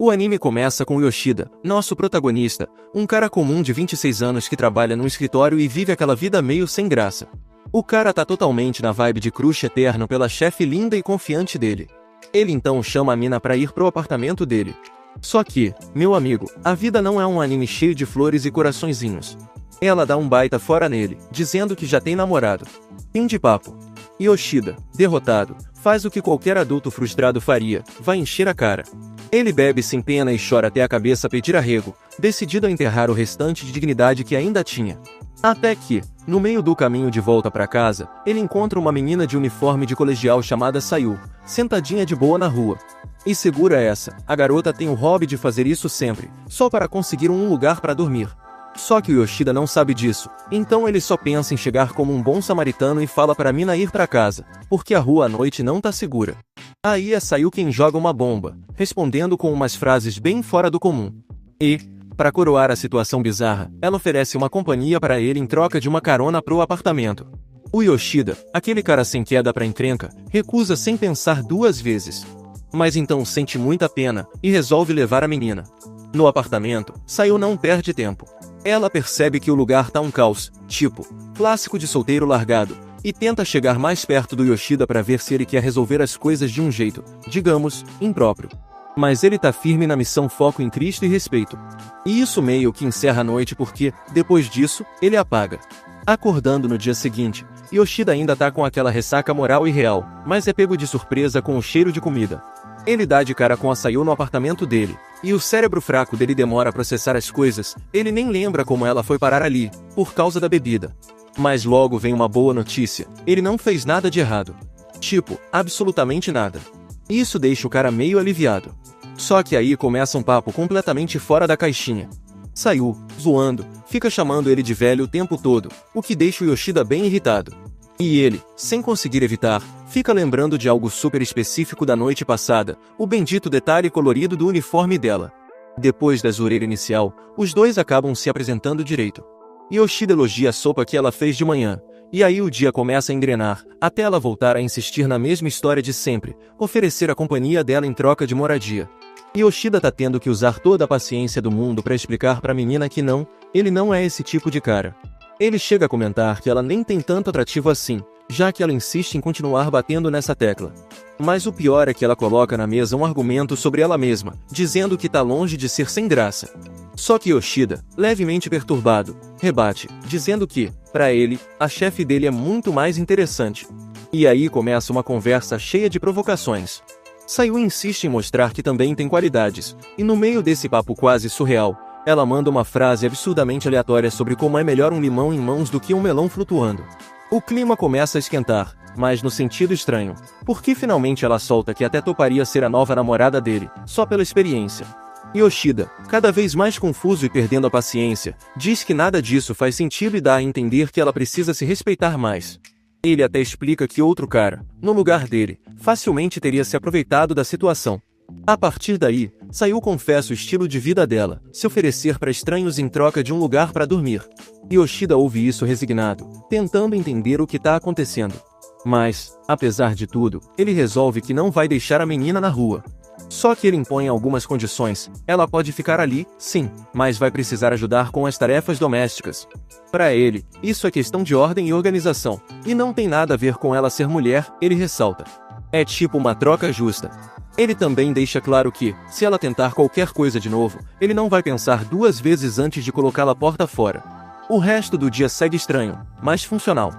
O anime começa com Yoshida, nosso protagonista, um cara comum de 26 anos que trabalha num escritório e vive aquela vida meio sem graça. O cara tá totalmente na vibe de crush eterno pela chefe linda e confiante dele. Ele então chama a mina pra ir pro apartamento dele. Só que, meu amigo, a vida não é um anime cheio de flores e coraçõezinhos. Ela dá um baita fora nele, dizendo que já tem namorado. Fim de papo. Yoshida, derrotado, faz o que qualquer adulto frustrado faria, vai encher a cara. Ele bebe sem pena e chora até a cabeça pedir arrego, decidido a enterrar o restante de dignidade que ainda tinha. Até que, no meio do caminho de volta para casa, ele encontra uma menina de uniforme de colegial chamada Sayu, sentadinha de boa na rua. E segura essa, a garota tem o hobby de fazer isso sempre, só para conseguir um lugar para dormir. Só que o Yoshida não sabe disso, então ele só pensa em chegar como um bom samaritano e fala para a mina ir para casa, porque a rua à noite não tá segura. Aí é Sayu quem joga uma bomba, respondendo com umas frases bem fora do comum. E, para coroar a situação bizarra, ela oferece uma companhia para ele em troca de uma carona pro apartamento. O Yoshida, aquele cara sem queda pra encrenca, recusa sem pensar duas vezes. Mas então sente muita pena e resolve levar a menina. No apartamento, Sayu não perde tempo. Ela percebe que o lugar tá um caos, tipo, clássico de solteiro largado, e tenta chegar mais perto do Yoshida para ver se ele quer resolver as coisas de um jeito, digamos, impróprio. Mas ele tá firme na missão foco em Cristo e respeito. E isso meio que encerra a noite porque, depois disso, ele apaga. Acordando no dia seguinte, Yoshida ainda tá com aquela ressaca moral e real, mas é pego de surpresa com o cheiro de comida. Ele dá de cara com a Sayu no apartamento dele, e o cérebro fraco dele demora a processar as coisas, ele nem lembra como ela foi parar ali, por causa da bebida. Mas logo vem uma boa notícia, ele não fez nada de errado. Tipo, absolutamente nada. Isso deixa o cara meio aliviado. Só que aí começa um papo completamente fora da caixinha. Sayu, zoando, fica chamando ele de velho o tempo todo, o que deixa o Yoshida bem irritado. E ele, sem conseguir evitar, fica lembrando de algo super específico da noite passada, o bendito detalhe colorido do uniforme dela. Depois da zoeira inicial, os dois acabam se apresentando direito. Yoshida elogia a sopa que ela fez de manhã, e aí o dia começa a engrenar, até ela voltar a insistir na mesma história de sempre, oferecer a companhia dela em troca de moradia. Yoshida tá tendo que usar toda a paciência do mundo pra explicar pra menina que não, ele não é esse tipo de cara. Ele chega a comentar que ela nem tem tanto atrativo assim, já que ela insiste em continuar batendo nessa tecla. Mas o pior é que ela coloca na mesa um argumento sobre ela mesma, dizendo que tá longe de ser sem graça. Só que Yoshida, levemente perturbado, rebate, dizendo que, pra ele, a chefe dele é muito mais interessante. E aí começa uma conversa cheia de provocações. Sayu insiste em mostrar que também tem qualidades, e no meio desse papo quase surreal, ela manda uma frase absurdamente aleatória sobre como é melhor um limão em mãos do que um melão flutuando. O clima começa a esquentar, mas no sentido estranho, porque finalmente ela solta que até toparia ser a nova namorada dele, só pela experiência. Yoshida, cada vez mais confuso e perdendo a paciência, diz que nada disso faz sentido e dá a entender que ela precisa se respeitar mais. Ele até explica que outro cara, no lugar dele, facilmente teria se aproveitado da situação. A partir daí, Sayu confessa o estilo de vida dela, se oferecer para estranhos em troca de um lugar para dormir. Yoshida ouve isso resignado, tentando entender o que tá acontecendo. Mas, apesar de tudo, ele resolve que não vai deixar a menina na rua. Só que ele impõe algumas condições, ela pode ficar ali, sim, mas vai precisar ajudar com as tarefas domésticas. Para ele, isso é questão de ordem e organização, e não tem nada a ver com ela ser mulher, ele ressalta. É tipo uma troca justa. Ele também deixa claro que, se ela tentar qualquer coisa de novo, ele não vai pensar duas vezes antes de colocá-la porta fora. O resto do dia segue estranho, mas funcional.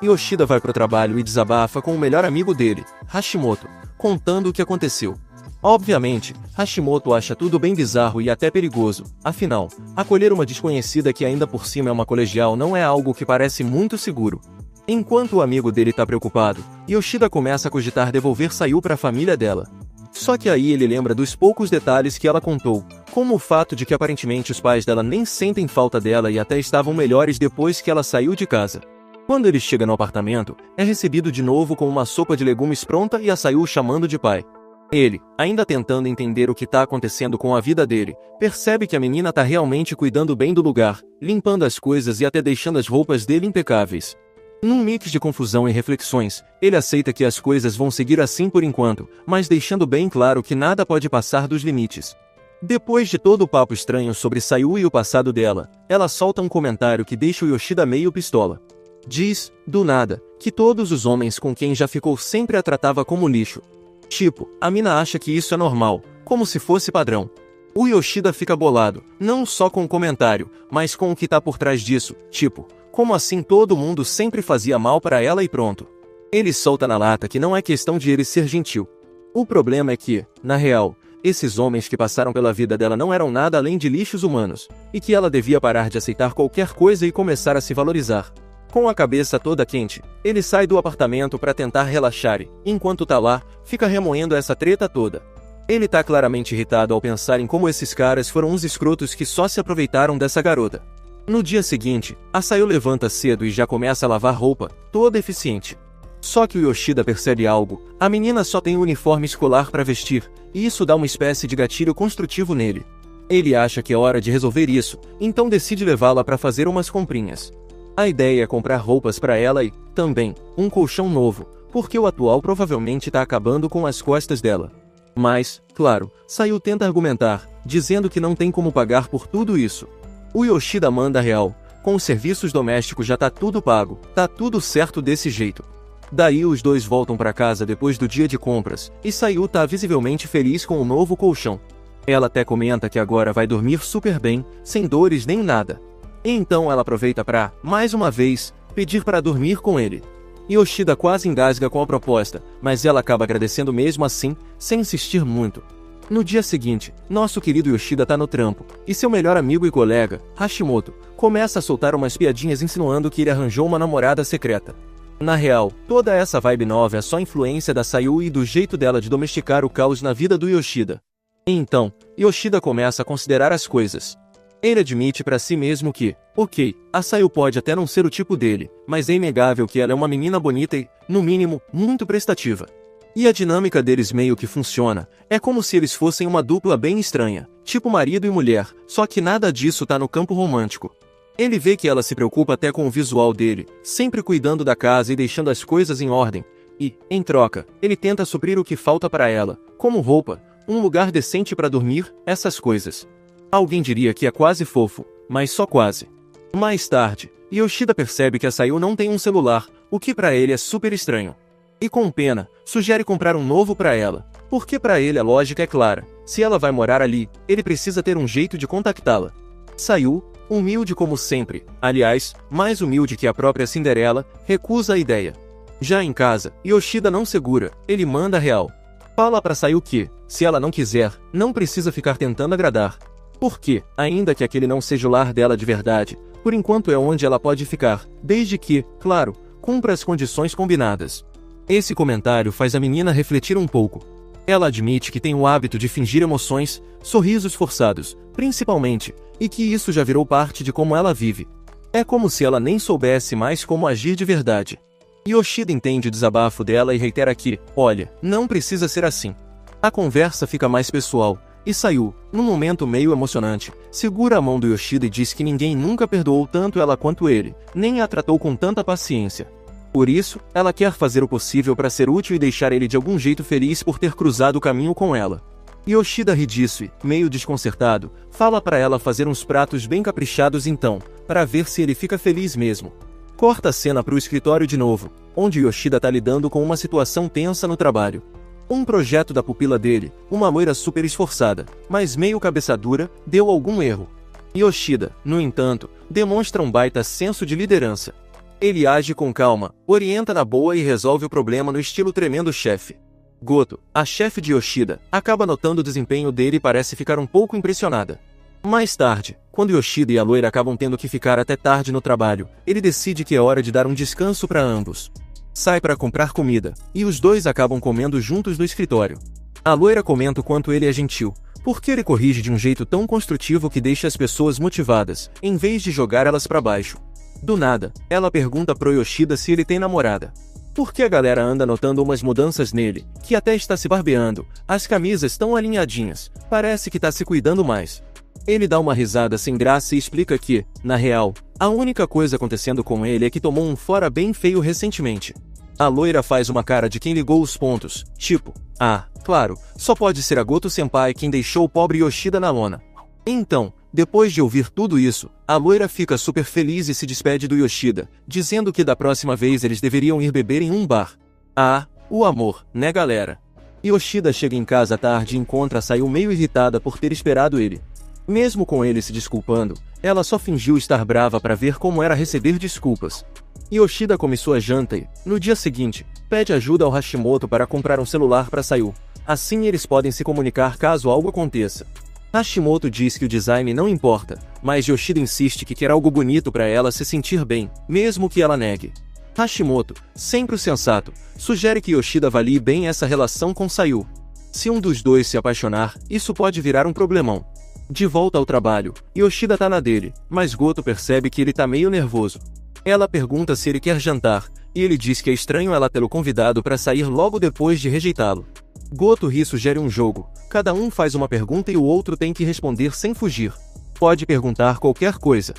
Yoshida vai pro trabalho e desabafa com o melhor amigo dele, Hashimoto, contando o que aconteceu. Obviamente, Hashimoto acha tudo bem bizarro e até perigoso, afinal, acolher uma desconhecida que ainda por cima é uma colegial não é algo que parece muito seguro. Enquanto o amigo dele tá preocupado, Yoshida começa a cogitar devolver Sayu para a família dela. Só que aí ele lembra dos poucos detalhes que ela contou, como o fato de que aparentemente os pais dela nem sentem falta dela e até estavam melhores depois que ela saiu de casa. Quando ele chega no apartamento, é recebido de novo com uma sopa de legumes pronta e a Sayu chamando de pai. Ele, ainda tentando entender o que tá acontecendo com a vida dele, percebe que a menina tá realmente cuidando bem do lugar, limpando as coisas e até deixando as roupas dele impecáveis. Num mix de confusão e reflexões, ele aceita que as coisas vão seguir assim por enquanto, mas deixando bem claro que nada pode passar dos limites. Depois de todo o papo estranho sobre Sayu e o passado dela, ela solta um comentário que deixa o Yoshida meio pistola. Diz, do nada, que todos os homens com quem já ficou sempre a tratava como lixo. Tipo, a mina acha que isso é normal, como se fosse padrão. O Yoshida fica bolado, não só com o comentário, mas com o que tá por trás disso, tipo, como assim todo mundo sempre fazia mal para ela e pronto. Ele solta na lata que não é questão de ele ser gentil. O problema é que, na real, esses homens que passaram pela vida dela não eram nada além de lixos humanos, e que ela devia parar de aceitar qualquer coisa e começar a se valorizar. Com a cabeça toda quente, ele sai do apartamento para tentar relaxar e, enquanto tá lá, fica remoendo essa treta toda. Ele tá claramente irritado ao pensar em como esses caras foram uns escrotos que só se aproveitaram dessa garota. No dia seguinte, a Sayu levanta cedo e já começa a lavar roupa, toda eficiente. Só que o Yoshida percebe algo, a menina só tem um uniforme escolar para vestir, e isso dá uma espécie de gatilho construtivo nele. Ele acha que é hora de resolver isso, então decide levá-la para fazer umas comprinhas. A ideia é comprar roupas para ela e, também, um colchão novo, porque o atual provavelmente tá acabando com as costas dela. Mas, claro, Sayu tenta argumentar, dizendo que não tem como pagar por tudo isso. O Yoshida manda real, com os serviços domésticos já tá tudo pago, tá tudo certo desse jeito. Daí os dois voltam para casa depois do dia de compras, e Sayu tá visivelmente feliz com o novo colchão. Ela até comenta que agora vai dormir super bem, sem dores nem nada. E então ela aproveita para, mais uma vez, pedir para dormir com ele. Yoshida quase engasga com a proposta, mas ela acaba agradecendo mesmo assim, sem insistir muito. No dia seguinte, nosso querido Yoshida tá no trampo, e seu melhor amigo e colega, Hashimoto, começa a soltar umas piadinhas insinuando que ele arranjou uma namorada secreta. Na real, toda essa vibe nova é só influência da Sayu e do jeito dela de domesticar o caos na vida do Yoshida. Então, Yoshida começa a considerar as coisas. Ele admite pra si mesmo que, ok, a Sayu pode até não ser o tipo dele, mas é inegável que ela é uma menina bonita e, no mínimo, muito prestativa. E a dinâmica deles meio que funciona, é como se eles fossem uma dupla bem estranha, tipo marido e mulher, só que nada disso tá no campo romântico. Ele vê que ela se preocupa até com o visual dele, sempre cuidando da casa e deixando as coisas em ordem, e, em troca, ele tenta suprir o que falta para ela, como roupa, um lugar decente para dormir, essas coisas. Alguém diria que é quase fofo, mas só quase. Mais tarde, Yoshida percebe que a Sayu não tem um celular, o que para ele é super estranho. E com pena, sugere comprar um novo para ela, porque para ele a lógica é clara, se ela vai morar ali, ele precisa ter um jeito de contactá-la. Sayu, humilde como sempre, aliás, mais humilde que a própria Cinderela, recusa a ideia. Já em casa, Yoshida não segura, ele manda real. Fala pra Sayu que, se ela não quiser, não precisa ficar tentando agradar. Porque, ainda que aquele não seja o lar dela de verdade, por enquanto é onde ela pode ficar, desde que, claro, cumpra as condições combinadas. Esse comentário faz a menina refletir um pouco. Ela admite que tem o hábito de fingir emoções, sorrisos forçados, principalmente, e que isso já virou parte de como ela vive. É como se ela nem soubesse mais como agir de verdade. Yoshida entende o desabafo dela e reitera que, olha, não precisa ser assim. A conversa fica mais pessoal, e Sayu, num momento meio emocionante, segura a mão do Yoshida e diz que ninguém nunca perdoou tanto ela quanto ele, nem a tratou com tanta paciência. Por isso, ela quer fazer o possível para ser útil e deixar ele de algum jeito feliz por ter cruzado o caminho com ela. Yoshida ri disso e, meio desconcertado, fala para ela fazer uns pratos bem caprichados então, para ver se ele fica feliz mesmo. Corta a cena para o escritório de novo, onde Yoshida tá lidando com uma situação tensa no trabalho. Um projeto da pupila dele, uma loira super esforçada, mas meio cabeça dura, deu algum erro. Yoshida, no entanto, demonstra um baita senso de liderança. Ele age com calma, orienta na boa e resolve o problema no estilo tremendo chefe. Goto, a chefe de Yoshida, acaba notando o desempenho dele e parece ficar um pouco impressionada. Mais tarde, quando Yoshida e a loira acabam tendo que ficar até tarde no trabalho, ele decide que é hora de dar um descanso para ambos. Sai para comprar comida, e os dois acabam comendo juntos no escritório. A loira comenta o quanto ele é gentil, porque ele corrige de um jeito tão construtivo que deixa as pessoas motivadas, em vez de jogar elas para baixo. Do nada, ela pergunta pro Yoshida se ele tem namorada. Porque a galera anda notando umas mudanças nele, que até está se barbeando, as camisas estão alinhadinhas, parece que tá se cuidando mais. Ele dá uma risada sem graça e explica que, na real, a única coisa acontecendo com ele é que tomou um fora bem feio recentemente. A loira faz uma cara de quem ligou os pontos, tipo, ah, claro, só pode ser a Goto-senpai quem deixou o pobre Yoshida na lona. Então, depois de ouvir tudo isso, a loira fica super feliz e se despede do Yoshida, dizendo que da próxima vez eles deveriam ir beber em um bar. Ah, o amor, né galera? Yoshida chega em casa à tarde e encontra a Sayu meio irritada por ter esperado ele. Mesmo com ele se desculpando, ela só fingiu estar brava para ver como era receber desculpas. Yoshida come sua janta e, no dia seguinte, pede ajuda ao Hashimoto para comprar um celular para Sayu. Assim eles podem se comunicar caso algo aconteça. Hashimoto diz que o design não importa, mas Yoshida insiste que quer algo bonito para ela se sentir bem, mesmo que ela negue. Hashimoto, sempre o sensato, sugere que Yoshida avalie bem essa relação com Sayu. Se um dos dois se apaixonar, isso pode virar um problemão. De volta ao trabalho, Yoshida tá na dele, mas Goto percebe que ele tá meio nervoso. Ela pergunta se ele quer jantar, e ele diz que é estranho ela tê-lo convidado para sair logo depois de rejeitá-lo. Goto ri e sugere um jogo, cada um faz uma pergunta e o outro tem que responder sem fugir. Pode perguntar qualquer coisa.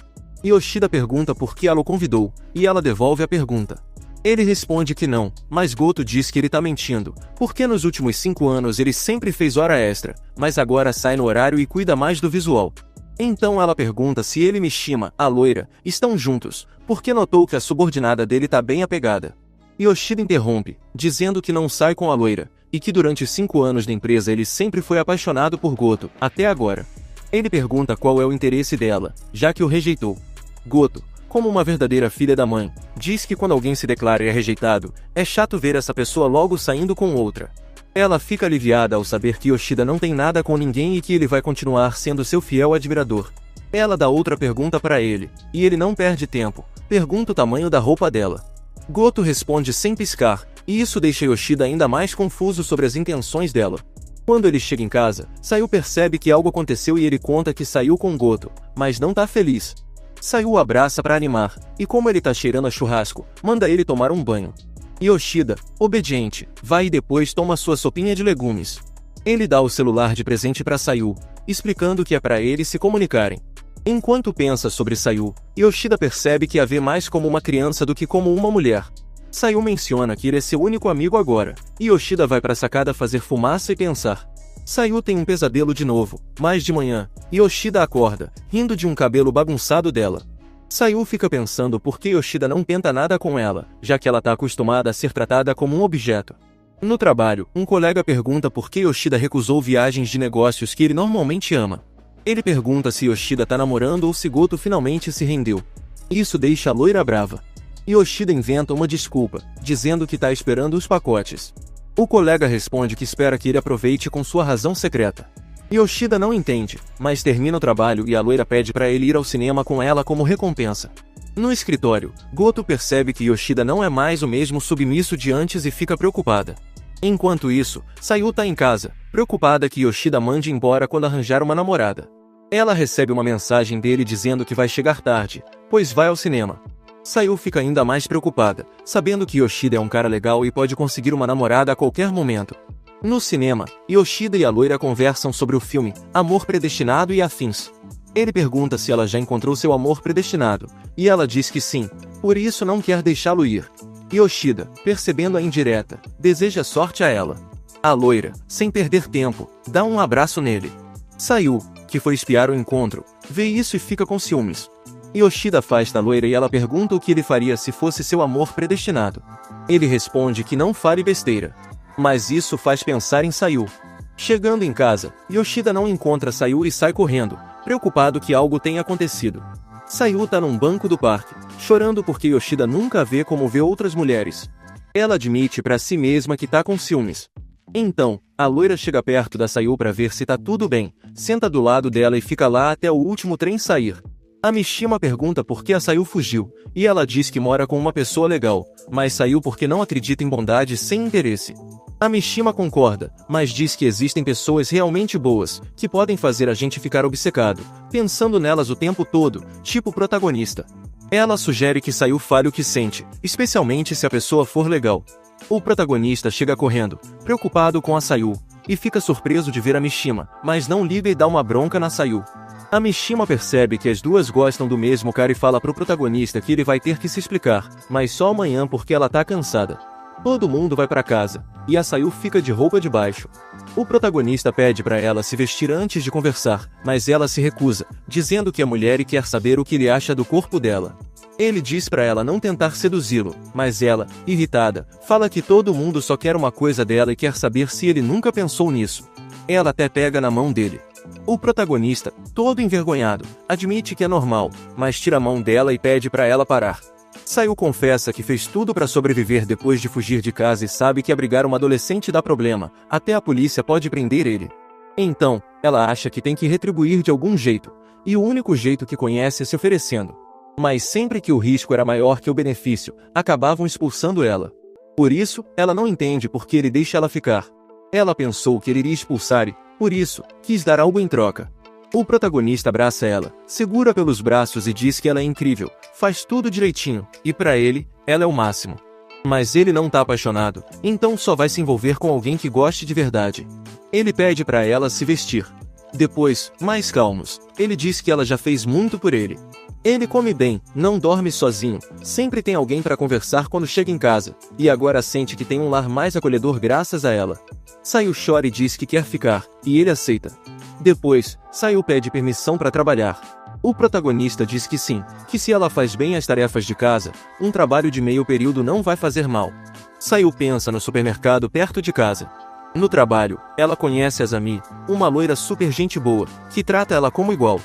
Yoshida pergunta por que ela o convidou, e ela devolve a pergunta. Ele responde que não, mas Goto diz que ele tá mentindo, porque nos últimos 5 anos ele sempre fez hora extra, mas agora sai no horário e cuida mais do visual. Então ela pergunta se ele e Mishima, a loira, estão juntos, porque notou que a subordinada dele tá bem apegada. Yoshida interrompe, dizendo que não sai com a loira, e que durante 5 anos da empresa ele sempre foi apaixonado por Goto, até agora. Ele pergunta qual é o interesse dela, já que o rejeitou. Goto, como uma verdadeira filha da mãe, diz que quando alguém se declara e é rejeitado, é chato ver essa pessoa logo saindo com outra. Ela fica aliviada ao saber que Yoshida não tem nada com ninguém e que ele vai continuar sendo seu fiel admirador. Ela dá outra pergunta para ele, e ele não perde tempo, pergunta o tamanho da roupa dela. Goto responde sem piscar, e isso deixa Yoshida ainda mais confuso sobre as intenções dela. Quando ele chega em casa, Sayu percebe que algo aconteceu e ele conta que saiu com Goto, mas não tá feliz. Sayu o abraça para animar, e como ele tá cheirando a churrasco, manda ele tomar um banho. Yoshida, obediente, vai e depois toma sua sopinha de legumes. Ele dá o celular de presente para Sayu, explicando que é para eles se comunicarem. Enquanto pensa sobre Sayu, Yoshida percebe que a vê mais como uma criança do que como uma mulher. Sayu menciona que ele é seu único amigo agora, e Yoshida vai para a sacada fazer fumaça e pensar. Sayu tem um pesadelo de novo, mas de manhã, Yoshida acorda, rindo de um cabelo bagunçado dela. Sayu fica pensando por que Yoshida não tenta nada com ela, já que ela tá acostumada a ser tratada como um objeto. No trabalho, um colega pergunta por que Yoshida recusou viagens de negócios que ele normalmente ama. Ele pergunta se Yoshida tá namorando ou se Goto finalmente se rendeu. Isso deixa a loira brava. Yoshida inventa uma desculpa, dizendo que tá esperando os pacotes. O colega responde que espera que ele aproveite com sua razão secreta. Yoshida não entende, mas termina o trabalho e a loira pede para ele ir ao cinema com ela como recompensa. No escritório, Goto percebe que Yoshida não é mais o mesmo submisso de antes e fica preocupada. Enquanto isso, Sayu tá em casa, preocupada que Yoshida mande embora quando arranjar uma namorada. Ela recebe uma mensagem dele dizendo que vai chegar tarde, pois vai ao cinema. Sayu fica ainda mais preocupada, sabendo que Yoshida é um cara legal e pode conseguir uma namorada a qualquer momento. No cinema, Yoshida e a loira conversam sobre o filme Amor Predestinado e afins. Ele pergunta se ela já encontrou seu amor predestinado, e ela diz que sim, por isso não quer deixá-lo ir. Yoshida, percebendo a indireta, deseja sorte a ela. A loira, sem perder tempo, dá um abraço nele. Sayu, que foi espiar o encontro, vê isso e fica com ciúmes. Yoshida afasta a loira e ela pergunta o que ele faria se fosse seu amor predestinado. Ele responde que não fale besteira. Mas isso faz pensar em Sayu. Chegando em casa, Yoshida não encontra Sayu e sai correndo, preocupado que algo tenha acontecido. Sayu tá num banco do parque, chorando porque Yoshida nunca a vê como vê outras mulheres. Ela admite para si mesma que tá com ciúmes. Então, a loira chega perto da Sayu para ver se tá tudo bem, senta do lado dela e fica lá até o último trem sair. A Mishima pergunta por que a Sayu fugiu, e ela diz que mora com uma pessoa legal, mas saiu porque não acredita em bondade sem interesse. A Mishima concorda, mas diz que existem pessoas realmente boas, que podem fazer a gente ficar obcecado, pensando nelas o tempo todo, tipo o protagonista. Ela sugere que Sayu fale o que sente, especialmente se a pessoa for legal. O protagonista chega correndo, preocupado com a Sayu, e fica surpreso de ver a Mishima, mas não liga e dá uma bronca na Sayu. A Mishima percebe que as duas gostam do mesmo cara e fala pro protagonista que ele vai ter que se explicar, mas só amanhã porque ela tá cansada. Todo mundo vai para casa, e a Sayu fica de roupa de baixo. O protagonista pede para ela se vestir antes de conversar, mas ela se recusa, dizendo que é mulher e quer saber o que ele acha do corpo dela. Ele diz para ela não tentar seduzi-lo, mas ela, irritada, fala que todo mundo só quer uma coisa dela e quer saber se ele nunca pensou nisso. Ela até pega na mão dele. O protagonista, todo envergonhado, admite que é normal, mas tira a mão dela e pede para ela parar. Sayu confessa que fez tudo para sobreviver depois de fugir de casa e sabe que abrigar uma adolescente dá problema, até a polícia pode prender ele. Então, ela acha que tem que retribuir de algum jeito, e o único jeito que conhece é se oferecendo. Mas sempre que o risco era maior que o benefício, acabavam expulsando ela. Por isso, ela não entende por que ele deixa ela ficar. Ela pensou que ele iria expulsar e, por isso, quis dar algo em troca. O protagonista abraça ela, segura pelos braços e diz que ela é incrível, faz tudo direitinho, e pra ele, ela é o máximo. Mas ele não tá apaixonado, então só vai se envolver com alguém que goste de verdade. Ele pede pra ela se vestir. Depois, mais calmos, ele diz que ela já fez muito por ele. Ele come bem, não dorme sozinho, sempre tem alguém para conversar quando chega em casa, e agora sente que tem um lar mais acolhedor graças a ela. Sayu chora e diz que quer ficar, e ele aceita. Depois, Sayu pede permissão para trabalhar. O protagonista diz que sim, que se ela faz bem as tarefas de casa, um trabalho de meio período não vai fazer mal. Sayu pensa no supermercado perto de casa. No trabalho, ela conhece Azami, uma loira super gente boa, que trata ela como igual.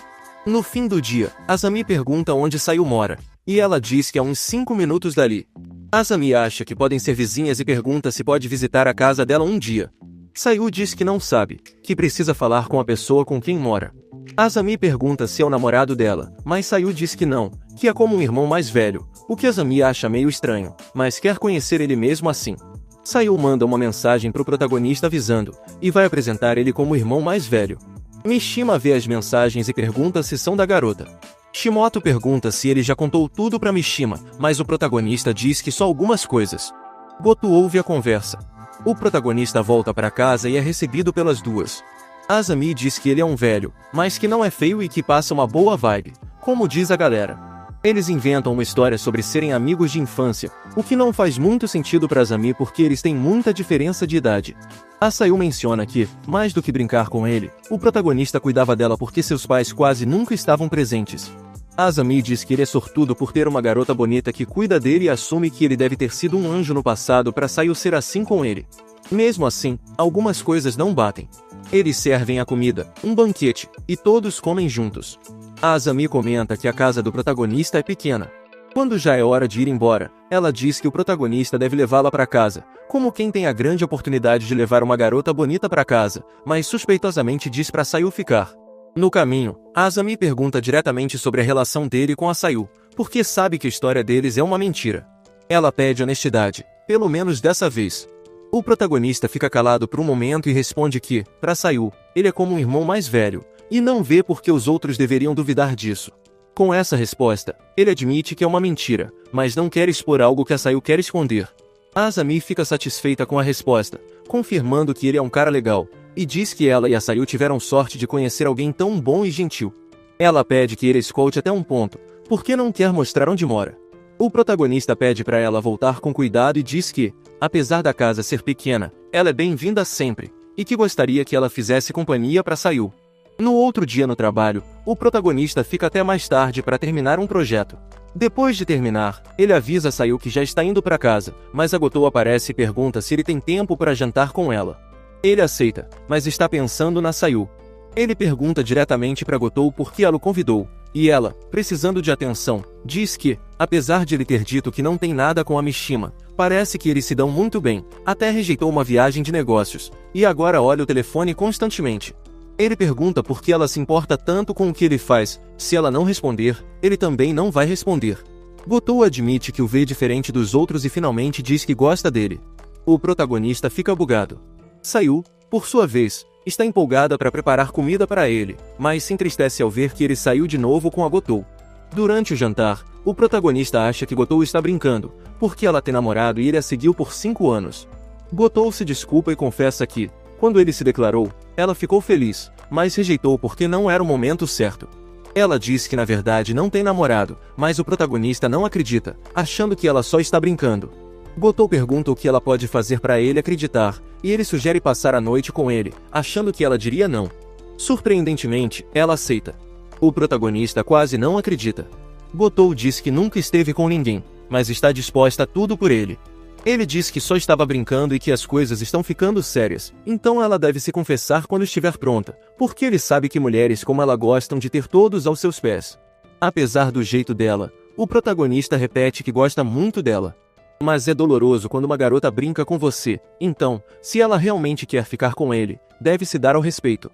No fim do dia, Azami pergunta onde Sayu mora, e ela diz que é uns 5 minutos dali. Azami acha que podem ser vizinhas e pergunta se pode visitar a casa dela um dia. Sayu diz que não sabe, que precisa falar com a pessoa com quem mora. Azami pergunta se é o namorado dela, mas Sayu diz que não, que é como um irmão mais velho, o que Azami acha meio estranho, mas quer conhecer ele mesmo assim. Sayu manda uma mensagem pro protagonista avisando, e vai apresentar ele como o irmão mais velho. Mishima vê as mensagens e pergunta se são da garota. Shimoto pergunta se ele já contou tudo pra Mishima, mas o protagonista diz que só algumas coisas. Goto ouve a conversa. O protagonista volta para casa e é recebido pelas duas. Azami diz que ele é um velho, mas que não é feio e que passa uma boa vibe, como diz a galera. Eles inventam uma história sobre serem amigos de infância, o que não faz muito sentido para Azami porque eles têm muita diferença de idade. A Sayu menciona que, mais do que brincar com ele, o protagonista cuidava dela porque seus pais quase nunca estavam presentes. Azami diz que ele é sortudo por ter uma garota bonita que cuida dele e assume que ele deve ter sido um anjo no passado para Sayu ser assim com ele. Mesmo assim, algumas coisas não batem. Eles servem a comida, um banquete, e todos comem juntos. Azami comenta que a casa do protagonista é pequena. Quando já é hora de ir embora, ela diz que o protagonista deve levá-la para casa, como quem tem a grande oportunidade de levar uma garota bonita para casa, mas suspeitosamente diz para Sayu ficar. No caminho, Azami pergunta diretamente sobre a relação dele com a Sayu, porque sabe que a história deles é uma mentira. Ela pede honestidade, pelo menos dessa vez. O protagonista fica calado por um momento e responde que, para Sayu, ele é como um irmão mais velho, e não vê por que os outros deveriam duvidar disso. Com essa resposta, ele admite que é uma mentira, mas não quer expor algo que a Sayu quer esconder. Azami fica satisfeita com a resposta, confirmando que ele é um cara legal, e diz que ela e a Sayu tiveram sorte de conhecer alguém tão bom e gentil. Ela pede que ele escolte até um ponto, porque não quer mostrar onde mora. O protagonista pede para ela voltar com cuidado e diz que, apesar da casa ser pequena, ela é bem-vinda sempre, e que gostaria que ela fizesse companhia para Sayu. No outro dia no trabalho, o protagonista fica até mais tarde para terminar um projeto. Depois de terminar, ele avisa Sayu que já está indo para casa, mas a Gotou aparece e pergunta se ele tem tempo para jantar com ela. Ele aceita, mas está pensando na Sayu. Ele pergunta diretamente para Gotou por que ela o convidou, e ela, precisando de atenção, diz que, apesar de ele ter dito que não tem nada com a Mishima, parece que eles se dão muito bem, até rejeitou uma viagem de negócios, e agora olha o telefone constantemente. Ele pergunta por que ela se importa tanto com o que ele faz, se ela não responder, ele também não vai responder. Gotou admite que o vê diferente dos outros e finalmente diz que gosta dele. O protagonista fica bugado. Sayu, por sua vez, está empolgada para preparar comida para ele, mas se entristece ao ver que ele saiu de novo com a Gotou. Durante o jantar, o protagonista acha que Gotou está brincando, porque ela tem namorado e ele a seguiu por 5 anos. Gotou se desculpa e confessa que, quando ele se declarou, ela ficou feliz, mas rejeitou porque não era o momento certo. Ela diz que na verdade não tem namorado, mas o protagonista não acredita, achando que ela só está brincando. Gotou pergunta o que ela pode fazer para ele acreditar, e ele sugere passar a noite com ele, achando que ela diria não. Surpreendentemente, ela aceita. O protagonista quase não acredita. Gotou diz que nunca esteve com ninguém, mas está disposta a tudo por ele. Ele diz que só estava brincando e que as coisas estão ficando sérias, então ela deve se confessar quando estiver pronta, porque ele sabe que mulheres como ela gostam de ter todos aos seus pés. Apesar do jeito dela, o protagonista repete que gosta muito dela. Mas é doloroso quando uma garota brinca com você, então, se ela realmente quer ficar com ele, deve se dar ao respeito.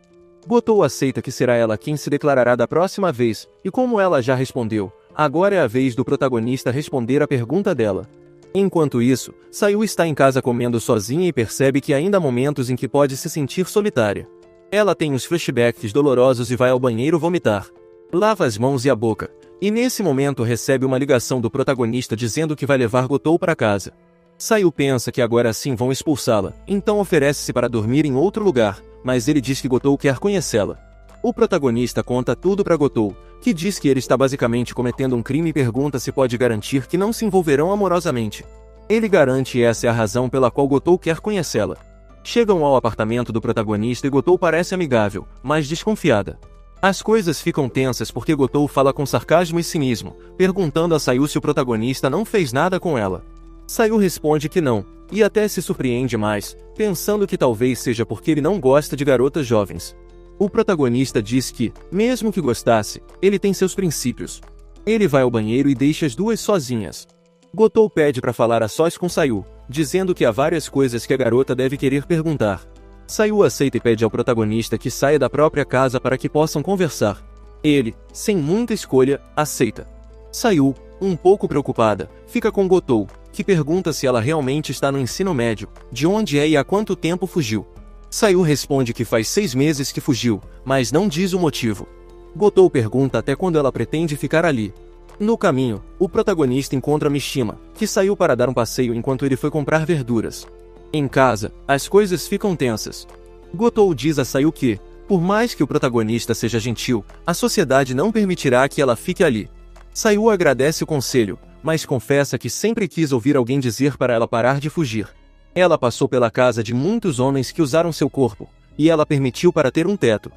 Gotou aceita que será ela quem se declarará da próxima vez, e como ela já respondeu, agora é a vez do protagonista responder a pergunta dela. Enquanto isso, Sayu está em casa comendo sozinha e percebe que ainda há momentos em que pode se sentir solitária. Ela tem uns flashbacks dolorosos e vai ao banheiro vomitar. Lava as mãos e a boca, e nesse momento recebe uma ligação do protagonista dizendo que vai levar Gotou para casa. Sayu pensa que agora sim vão expulsá-la, então oferece-se para dormir em outro lugar, mas ele diz que Gotou quer conhecê-la. O protagonista conta tudo para Gotou, que diz que ele está basicamente cometendo um crime e pergunta se pode garantir que não se envolverão amorosamente. Ele garante que essa é a razão pela qual Gotou quer conhecê-la. Chegam ao apartamento do protagonista e Gotou parece amigável, mas desconfiada. As coisas ficam tensas porque Gotou fala com sarcasmo e cinismo, perguntando a Sayu se o protagonista não fez nada com ela. Sayu responde que não, e até se surpreende mais, pensando que talvez seja porque ele não gosta de garotas jovens. O protagonista diz que, mesmo que gostasse, ele tem seus princípios. Ele vai ao banheiro e deixa as duas sozinhas. Gotou pede para falar a sós com Sayu, dizendo que há várias coisas que a garota deve querer perguntar. Sayu aceita e pede ao protagonista que saia da própria casa para que possam conversar. Ele, sem muita escolha, aceita. Sayu, um pouco preocupada, fica com Gotou, que pergunta se ela realmente está no ensino médio, de onde é e há quanto tempo fugiu. Sayu responde que faz 6 meses que fugiu, mas não diz o motivo. Gotou pergunta até quando ela pretende ficar ali. No caminho, o protagonista encontra Mishima, que saiu para dar um passeio enquanto ele foi comprar verduras. Em casa, as coisas ficam tensas. Gotou diz a Sayu que, por mais que o protagonista seja gentil, a sociedade não permitirá que ela fique ali. Sayu agradece o conselho, mas confessa que sempre quis ouvir alguém dizer para ela parar de fugir. Ela passou pela casa de muitos homens que usaram seu corpo, e ela permitiu para ter um teto.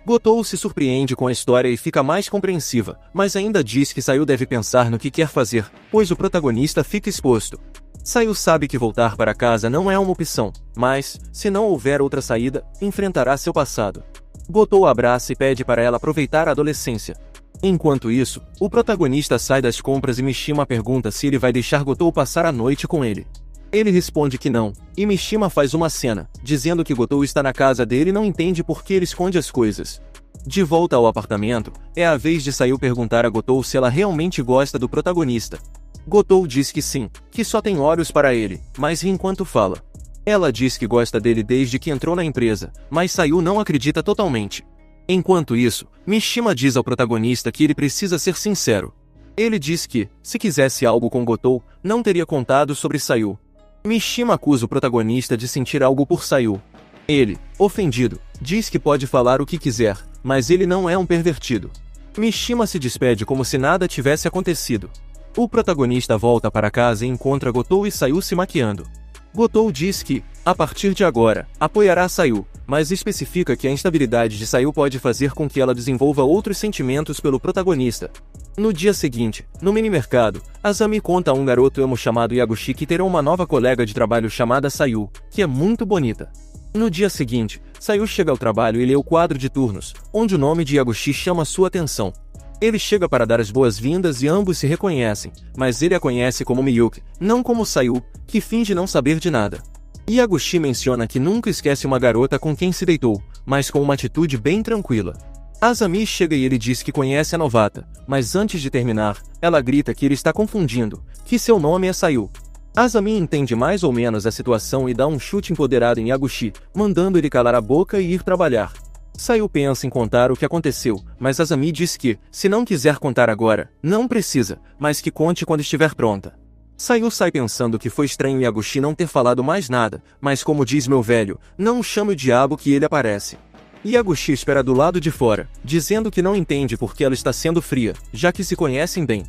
Gotou se surpreende com a história e fica mais compreensiva, mas ainda diz que Sayu deve pensar no que quer fazer, pois o protagonista fica exposto. Sayu sabe que voltar para casa não é uma opção, mas, se não houver outra saída, enfrentará seu passado. Gotou abraça e pede para ela aproveitar a adolescência. Enquanto isso, o protagonista sai das compras e Mishima pergunta se ele vai deixar Gotou passar a noite com ele. Ele responde que não, e Mishima faz uma cena, dizendo que Gotou está na casa dele e não entende por que ele esconde as coisas. De volta ao apartamento, é a vez de Sayu perguntar a Gotou se ela realmente gosta do protagonista. Gotou diz que sim, que só tem olhos para ele, mas ri enquanto fala. Ela diz que gosta dele desde que entrou na empresa, mas Sayu não acredita totalmente. Enquanto isso, Mishima diz ao protagonista que ele precisa ser sincero. Ele diz que, se quisesse algo com Gotou, não teria contado sobre Sayu. Mishima acusa o protagonista de sentir algo por Sayu. Ele, ofendido, diz que pode falar o que quiser, mas ele não é um pervertido. Mishima se despede como se nada tivesse acontecido. O protagonista volta para casa e encontra Gotou e Sayu se maquiando. Gotou diz que, a partir de agora, apoiará Sayu, mas especifica que a instabilidade de Sayu pode fazer com que ela desenvolva outros sentimentos pelo protagonista. No dia seguinte, no minimercado, Azami conta a um garoto emo chamado Yaguchi que terá uma nova colega de trabalho chamada Sayu, que é muito bonita. No dia seguinte, Sayu chega ao trabalho e lê o quadro de turnos, onde o nome de Yaguchi chama sua atenção. Ele chega para dar as boas-vindas e ambos se reconhecem, mas ele a conhece como Miyuki, não como Sayu, que finge não saber de nada. Yaguchi menciona que nunca esquece uma garota com quem se deitou, mas com uma atitude bem tranquila. Azami chega e ele diz que conhece a novata, mas antes de terminar, ela grita que ele está confundindo, que seu nome é Sayu. Azami entende mais ou menos a situação e dá um chute empoderado em Yaguchi, mandando ele calar a boca e ir trabalhar. Sayu pensa em contar o que aconteceu, mas Azami diz que, se não quiser contar agora, não precisa, mas que conte quando estiver pronta. Sayu sai pensando que foi estranho Yaguchi não ter falado mais nada, mas como diz meu velho, não chame o diabo que ele aparece. Yaguchi espera do lado de fora, dizendo que não entende por que ela está sendo fria, já que se conhecem bem.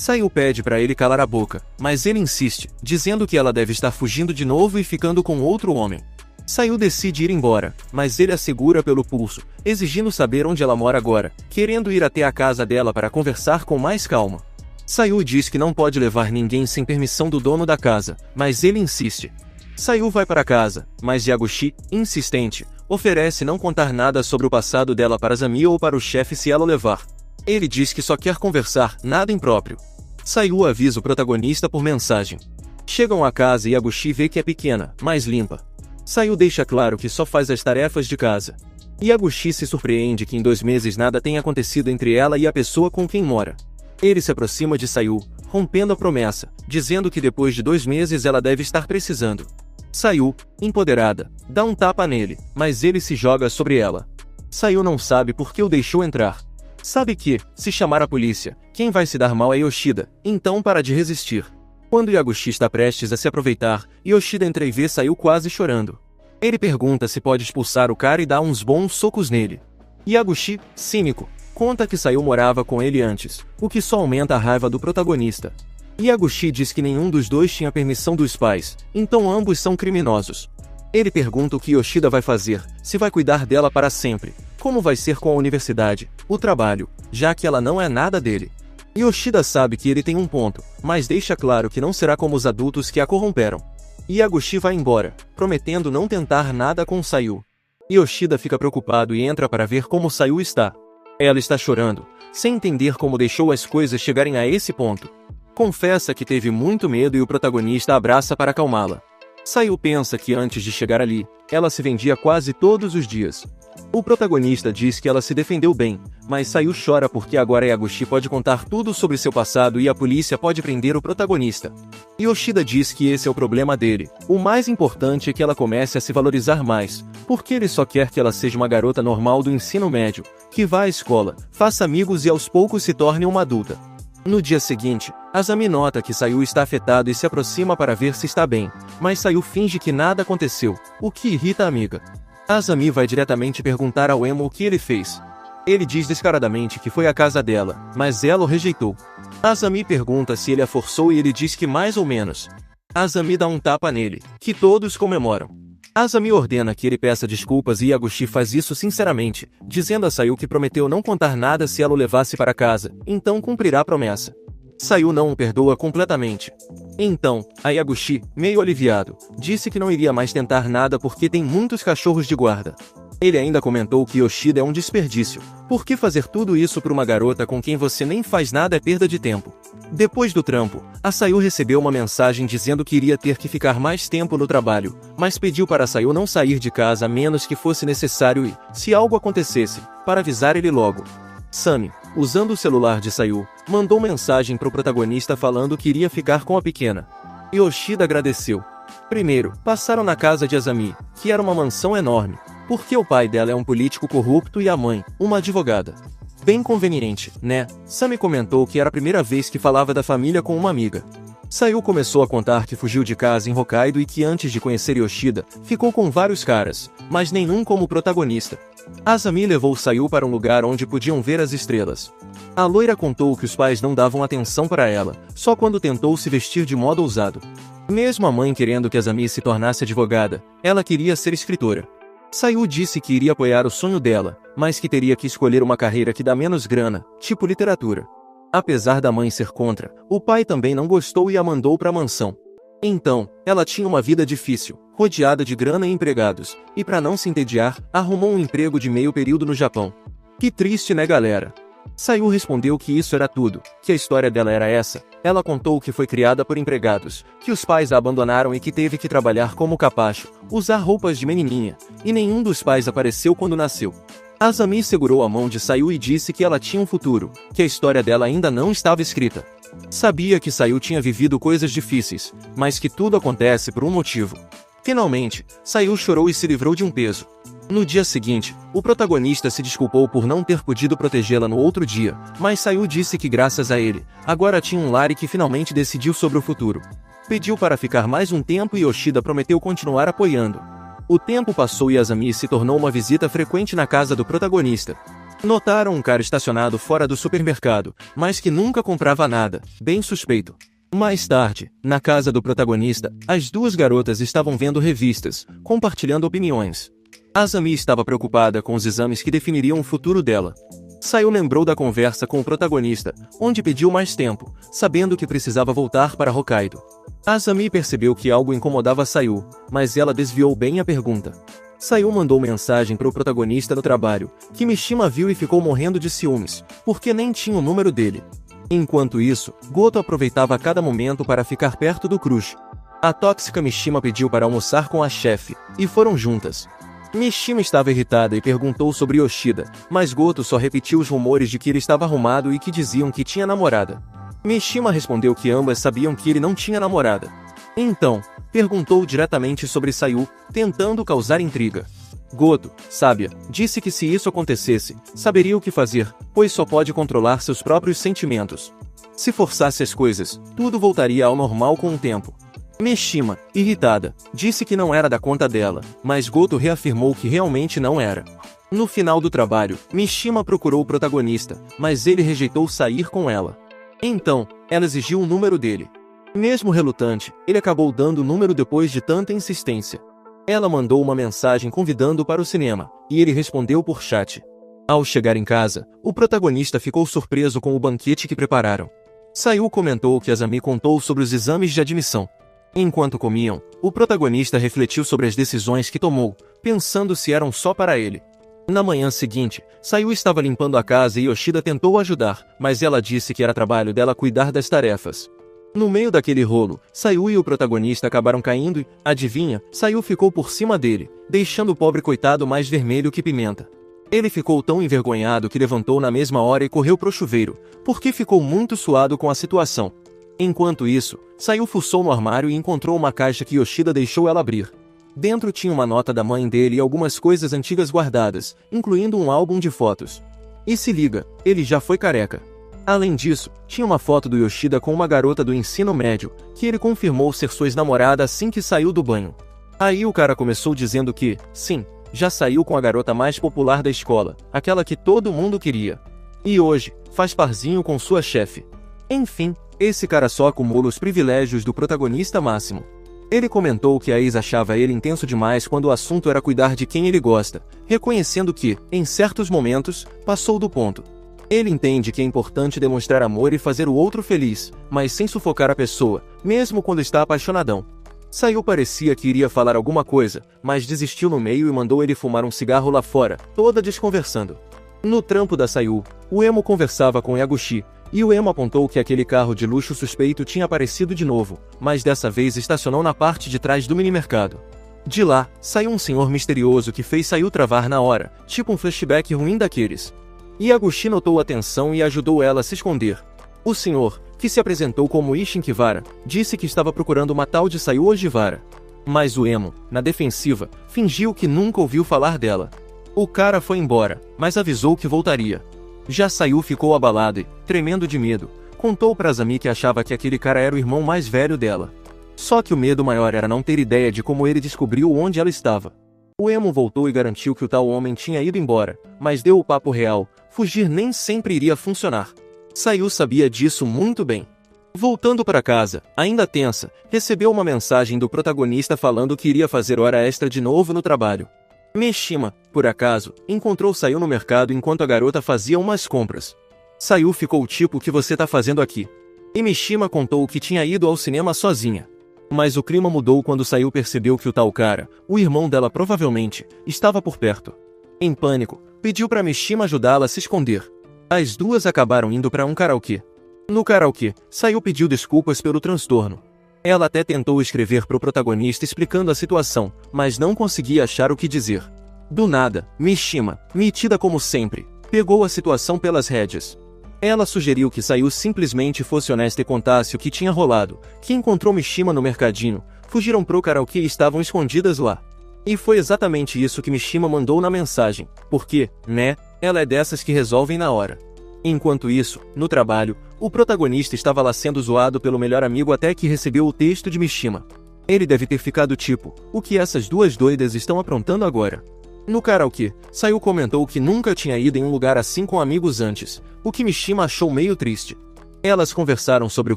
Sayu pede para ele calar a boca, mas ele insiste, dizendo que ela deve estar fugindo de novo e ficando com outro homem. Sayu decide ir embora, mas ele a segura pelo pulso, exigindo saber onde ela mora agora, querendo ir até a casa dela para conversar com mais calma. Sayu diz que não pode levar ninguém sem permissão do dono da casa, mas ele insiste. Sayu vai para casa, mas Yaguchi, insistente, oferece não contar nada sobre o passado dela para Azami ou para o chefe se ela o levar. Ele diz que só quer conversar, nada impróprio. Sayu avisa o protagonista por mensagem. Chegam à casa e Yaguchi vê que é pequena, mas limpa. Sayu deixa claro que só faz as tarefas de casa. Yaguchi se surpreende que em 2 meses nada tenha acontecido entre ela e a pessoa com quem mora. Ele se aproxima de Sayu, rompendo a promessa, dizendo que depois de 2 meses ela deve estar precisando. Sayu, empoderada, dá um tapa nele, mas ele se joga sobre ela. Sayu não sabe por que o deixou entrar. Sabe que, se chamar a polícia, quem vai se dar mal é Yoshida, então para de resistir. Quando Yaguchi está prestes a se aproveitar, Yoshida entra e vê Sayu quase chorando. Ele pergunta se pode expulsar o cara e dá uns bons socos nele. Yaguchi, cínico, conta que Sayu morava com ele antes, o que só aumenta a raiva do protagonista. Yaguchi diz que nenhum dos dois tinha permissão dos pais, então ambos são criminosos. Ele pergunta o que Yoshida vai fazer, se vai cuidar dela para sempre, como vai ser com a universidade, o trabalho, já que ela não é nada dele. Yoshida sabe que ele tem um ponto, mas deixa claro que não será como os adultos que a corromperam. Yaguchi vai embora, prometendo não tentar nada com Sayu. Yoshida fica preocupado e entra para ver como Sayu está. Ela está chorando, sem entender como deixou as coisas chegarem a esse ponto. Confessa que teve muito medo e o protagonista a abraça para acalmá-la. Sayu pensa que antes de chegar ali, ela se vendia quase todos os dias. O protagonista diz que ela se defendeu bem, mas Sayu chora porque agora Yaguchi pode contar tudo sobre seu passado e a polícia pode prender o protagonista. Yoshida diz que esse é o problema dele. O mais importante é que ela comece a se valorizar mais, porque ele só quer que ela seja uma garota normal do ensino médio, que vá à escola, faça amigos e aos poucos se torne uma adulta. No dia seguinte, Azami nota que Sayu está afetado e se aproxima para ver se está bem, mas Sayu finge que nada aconteceu, o que irrita a amiga. Azami vai diretamente perguntar ao emo o que ele fez. Ele diz descaradamente que foi à casa dela, mas ela o rejeitou. Azami pergunta se ele a forçou e ele diz que mais ou menos. Azami dá um tapa nele, que todos comemoram. Azami ordena que ele peça desculpas e Yaguchi faz isso sinceramente, dizendo a Sayu que prometeu não contar nada se ela o levasse para casa, então cumprirá a promessa. Sayu não o perdoa completamente. Então, a Yaguchi, meio aliviado, disse que não iria mais tentar nada porque tem muitos cachorros de guarda. Ele ainda comentou que Yoshida é um desperdício. Por que fazer tudo isso por uma garota com quem você nem faz nada é perda de tempo? Depois do trampo, a Sayu recebeu uma mensagem dizendo que iria ter que ficar mais tempo no trabalho, mas pediu para Sayu não sair de casa a menos que fosse necessário e, se algo acontecesse, para avisar ele logo. Sami, usando o celular de Sayu, mandou mensagem para o protagonista falando que iria ficar com a pequena. Yoshida agradeceu. Primeiro, passaram na casa de Azami, que era uma mansão enorme, porque o pai dela é um político corrupto e a mãe, uma advogada. Bem conveniente, né? Sami comentou que era a primeira vez que falava da família com uma amiga. Sayu começou a contar que fugiu de casa em Hokkaido e que antes de conhecer Yoshida, ficou com vários caras, mas nenhum como protagonista. Azami levou Sayu para um lugar onde podiam ver as estrelas. A loira contou que os pais não davam atenção para ela, só quando tentou se vestir de modo ousado. Mesmo a mãe querendo que Azami se tornasse advogada, ela queria ser escritora. Sayu disse que iria apoiar o sonho dela, mas que teria que escolher uma carreira que dá menos grana, tipo literatura. Apesar da mãe ser contra, o pai também não gostou e a mandou para a mansão. Então, ela tinha uma vida difícil, rodeada de grana e empregados, e para não se entediar, arrumou um emprego de meio período no Japão. Que triste, né, galera? Sayu respondeu que isso era tudo, que a história dela era essa. Ela contou que foi criada por empregados, que os pais a abandonaram e que teve que trabalhar como capacho, usar roupas de menininha, e nenhum dos pais apareceu quando nasceu. Azami segurou a mão de Sayu e disse que ela tinha um futuro, que a história dela ainda não estava escrita. Sabia que Sayu tinha vivido coisas difíceis, mas que tudo acontece por um motivo. Finalmente, Sayu chorou e se livrou de um peso. No dia seguinte, o protagonista se desculpou por não ter podido protegê-la no outro dia, mas Sayu disse que graças a ele, agora tinha um lar e que finalmente decidiu sobre o futuro. Pediu para ficar mais um tempo e Yoshida prometeu continuar apoiando. O tempo passou e Azami se tornou uma visita frequente na casa do protagonista. Notaram um cara estacionado fora do supermercado, mas que nunca comprava nada, bem suspeito. Mais tarde, na casa do protagonista, as duas garotas estavam vendo revistas, compartilhando opiniões. Asami estava preocupada com os exames que definiriam o futuro dela. Sayu lembrou da conversa com o protagonista, onde pediu mais tempo, sabendo que precisava voltar para Hokkaido. Asami percebeu que algo incomodava Sayu, mas ela desviou bem a pergunta. Sayu mandou mensagem para o protagonista no trabalho, que Mishima viu e ficou morrendo de ciúmes, porque nem tinha o número dele. Enquanto isso, Goto aproveitava cada momento para ficar perto do crush. A tóxica Mishima pediu para almoçar com a chefe, e foram juntas. Mishima estava irritada e perguntou sobre Yoshida, mas Goto só repetiu os rumores de que ele estava arrumado e que diziam que tinha namorada. Mishima respondeu que ambas sabiam que ele não tinha namorada. Então, perguntou diretamente sobre Sayu, tentando causar intriga. Goto, sábia, disse que se isso acontecesse, saberia o que fazer, pois só pode controlar seus próprios sentimentos. Se forçasse as coisas, tudo voltaria ao normal com o tempo. Mishima, irritada, disse que não era da conta dela, mas Goto reafirmou que realmente não era. No final do trabalho, Mishima procurou o protagonista, mas ele rejeitou sair com ela. Então, ela exigiu o número dele. Mesmo relutante, ele acabou dando o número depois de tanta insistência. Ela mandou uma mensagem convidando-o para o cinema, e ele respondeu por chat. Ao chegar em casa, o protagonista ficou surpreso com o banquete que prepararam. Sayu comentou que Asami contou sobre os exames de admissão. Enquanto comiam, o protagonista refletiu sobre as decisões que tomou, pensando se eram só para ele. Na manhã seguinte, Sayu estava limpando a casa e Yoshida tentou ajudar, mas ela disse que era trabalho dela cuidar das tarefas. No meio daquele rolo, Sayu e o protagonista acabaram caindo e, adivinha, Sayu ficou por cima dele, deixando o pobre coitado mais vermelho que pimenta. Ele ficou tão envergonhado que levantou na mesma hora e correu pro chuveiro, porque ficou muito suado com a situação. Enquanto isso, Sayu fuçou no armário e encontrou uma caixa que Yoshida deixou ela abrir. Dentro tinha uma nota da mãe dele e algumas coisas antigas guardadas, incluindo um álbum de fotos. E se liga, ele já foi careca. Além disso, tinha uma foto do Yoshida com uma garota do ensino médio, que ele confirmou ser sua ex-namorada assim que saiu do banho. Aí o cara começou dizendo que, sim, já saiu com a garota mais popular da escola, aquela que todo mundo queria. E hoje, faz parzinho com sua chefe. Enfim, esse cara só acumula os privilégios do protagonista máximo. Ele comentou que a ex achava ele intenso demais quando o assunto era cuidar de quem ele gosta, reconhecendo que, em certos momentos, passou do ponto. Ele entende que é importante demonstrar amor e fazer o outro feliz, mas sem sufocar a pessoa, mesmo quando está apaixonadão. Sayu parecia que iria falar alguma coisa, mas desistiu no meio e mandou ele fumar um cigarro lá fora, toda desconversando. No trampo da Sayu, o emo conversava com Yaguchi, e o emo apontou que aquele carro de luxo suspeito tinha aparecido de novo, mas dessa vez estacionou na parte de trás do minimercado. De lá, saiu um senhor misterioso que fez Sayu travar na hora, tipo um flashback ruim daqueles. Yaguchi notou a tensão e ajudou ela a se esconder. O senhor, que se apresentou como Ishin Kivara, disse que estava procurando uma tal de Sayu Ojivara. Mas o emo, na defensiva, fingiu que nunca ouviu falar dela. O cara foi embora, mas avisou que voltaria. Já Sayu ficou abalada e, tremendo de medo, contou para Asami que achava que aquele cara era o irmão mais velho dela. Só que o medo maior era não ter ideia de como ele descobriu onde ela estava. O emo voltou e garantiu que o tal homem tinha ido embora, mas deu o papo real, fugir nem sempre iria funcionar. Sayu sabia disso muito bem. Voltando para casa, ainda tensa, recebeu uma mensagem do protagonista falando que iria fazer hora extra de novo no trabalho. Mishima, por acaso, encontrou Sayu no mercado enquanto a garota fazia umas compras. Sayu ficou tipo: o que você tá fazendo aqui? E Mishima contou que tinha ido ao cinema sozinha. Mas o clima mudou quando Sayu percebeu que o tal cara, o irmão dela provavelmente, estava por perto. Em pânico, pediu para Mishima ajudá-la a se esconder. As duas acabaram indo para um karaokê. No karaokê, Sayu pediu desculpas pelo transtorno. Ela até tentou escrever pro protagonista explicando a situação, mas não conseguia achar o que dizer. Do nada, Mishima, metida como sempre, pegou a situação pelas rédeas. Ela sugeriu que Sayu simplesmente fosse honesta e contasse o que tinha rolado, que encontrou Mishima no mercadinho, fugiram pro karaokê e estavam escondidas lá. E foi exatamente isso que Mishima mandou na mensagem, porque, né, ela é dessas que resolvem na hora. Enquanto isso, no trabalho, o protagonista estava lá sendo zoado pelo melhor amigo até que recebeu o texto de Mishima. Ele deve ter ficado tipo: o que essas duas doidas estão aprontando agora? No karaokê, Sayu comentou que nunca tinha ido em um lugar assim com amigos antes, o que Mishima achou meio triste. Elas conversaram sobre o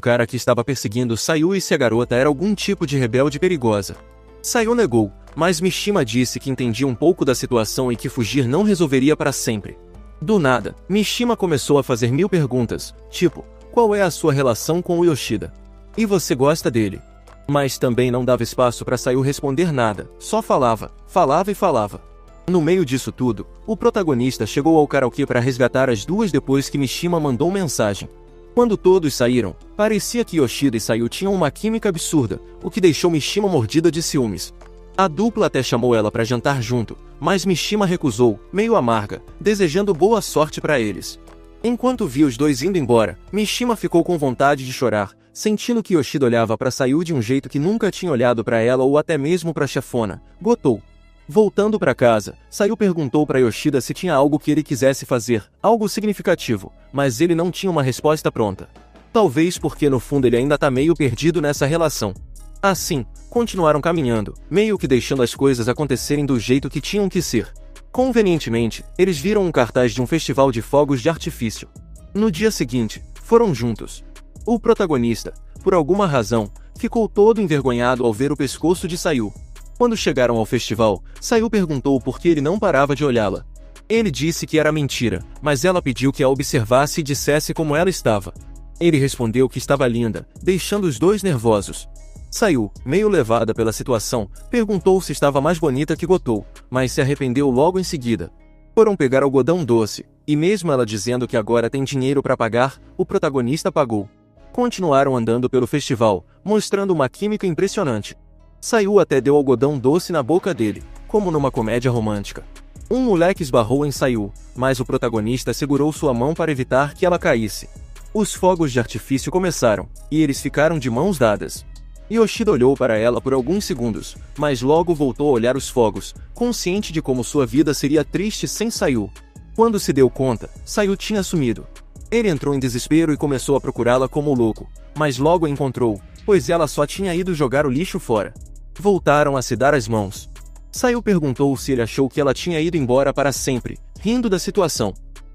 cara que estava perseguindo Sayu e se a garota era algum tipo de rebelde perigosa. Sayu negou, mas Mishima disse que entendia um pouco da situação e que fugir não resolveria para sempre. Do nada, Mishima começou a fazer 1000 perguntas, tipo, qual é a sua relação com o Yoshida? E você gosta dele? Mas também não dava espaço para Sayu responder nada, só falava e falava. No meio disso tudo, o protagonista chegou ao karaokê para resgatar as duas depois que Mishima mandou mensagem. Quando todos saíram, parecia que Yoshida e Sayu tinham uma química absurda, o que deixou Mishima mordida de ciúmes. A dupla até chamou ela para jantar junto, mas Mishima recusou, meio amarga, desejando boa sorte para eles. Enquanto via os dois indo embora, Mishima ficou com vontade de chorar, sentindo que Yoshida olhava para Sayu de um jeito que nunca tinha olhado para ela ou até mesmo para a chefona, Gotou. Voltando para casa, Sayu perguntou para Yoshida se tinha algo que ele quisesse fazer, algo significativo, mas ele não tinha uma resposta pronta. Talvez porque no fundo ele ainda tá meio perdido nessa relação. Assim, continuaram caminhando, meio que deixando as coisas acontecerem do jeito que tinham que ser. Convenientemente, eles viram um cartaz de um festival de fogos de artifício. No dia seguinte, foram juntos. O protagonista, por alguma razão, ficou todo envergonhado ao ver o pescoço de Sayu. Quando chegaram ao festival, Sayu perguntou por que ele não parava de olhá-la. Ele disse que era mentira, mas ela pediu que a observasse e dissesse como ela estava. Ele respondeu que estava linda, deixando os dois nervosos. Sayu, meio levada pela situação, perguntou se estava mais bonita que Gotou, mas se arrependeu logo em seguida. Foram pegar algodão doce, e mesmo ela dizendo que agora tem dinheiro para pagar, o protagonista pagou. Continuaram andando pelo festival, mostrando uma química impressionante. Sayu até deu algodão doce na boca dele, como numa comédia romântica. Um moleque esbarrou em Sayu, mas o protagonista segurou sua mão para evitar que ela caísse. Os fogos de artifício começaram, e eles ficaram de mãos dadas. Yoshida olhou para ela por alguns segundos, mas logo voltou a olhar os fogos, consciente de como sua vida seria triste sem Sayu. Quando se deu conta, Sayu tinha sumido. Ele entrou em desespero e começou a procurá-la como louco, mas logo a encontrou, pois ela só tinha ido jogar o lixo fora. Voltaram a se dar as mãos. Sayu perguntou se ele achou que ela tinha ido embora para sempre, rindo da situação.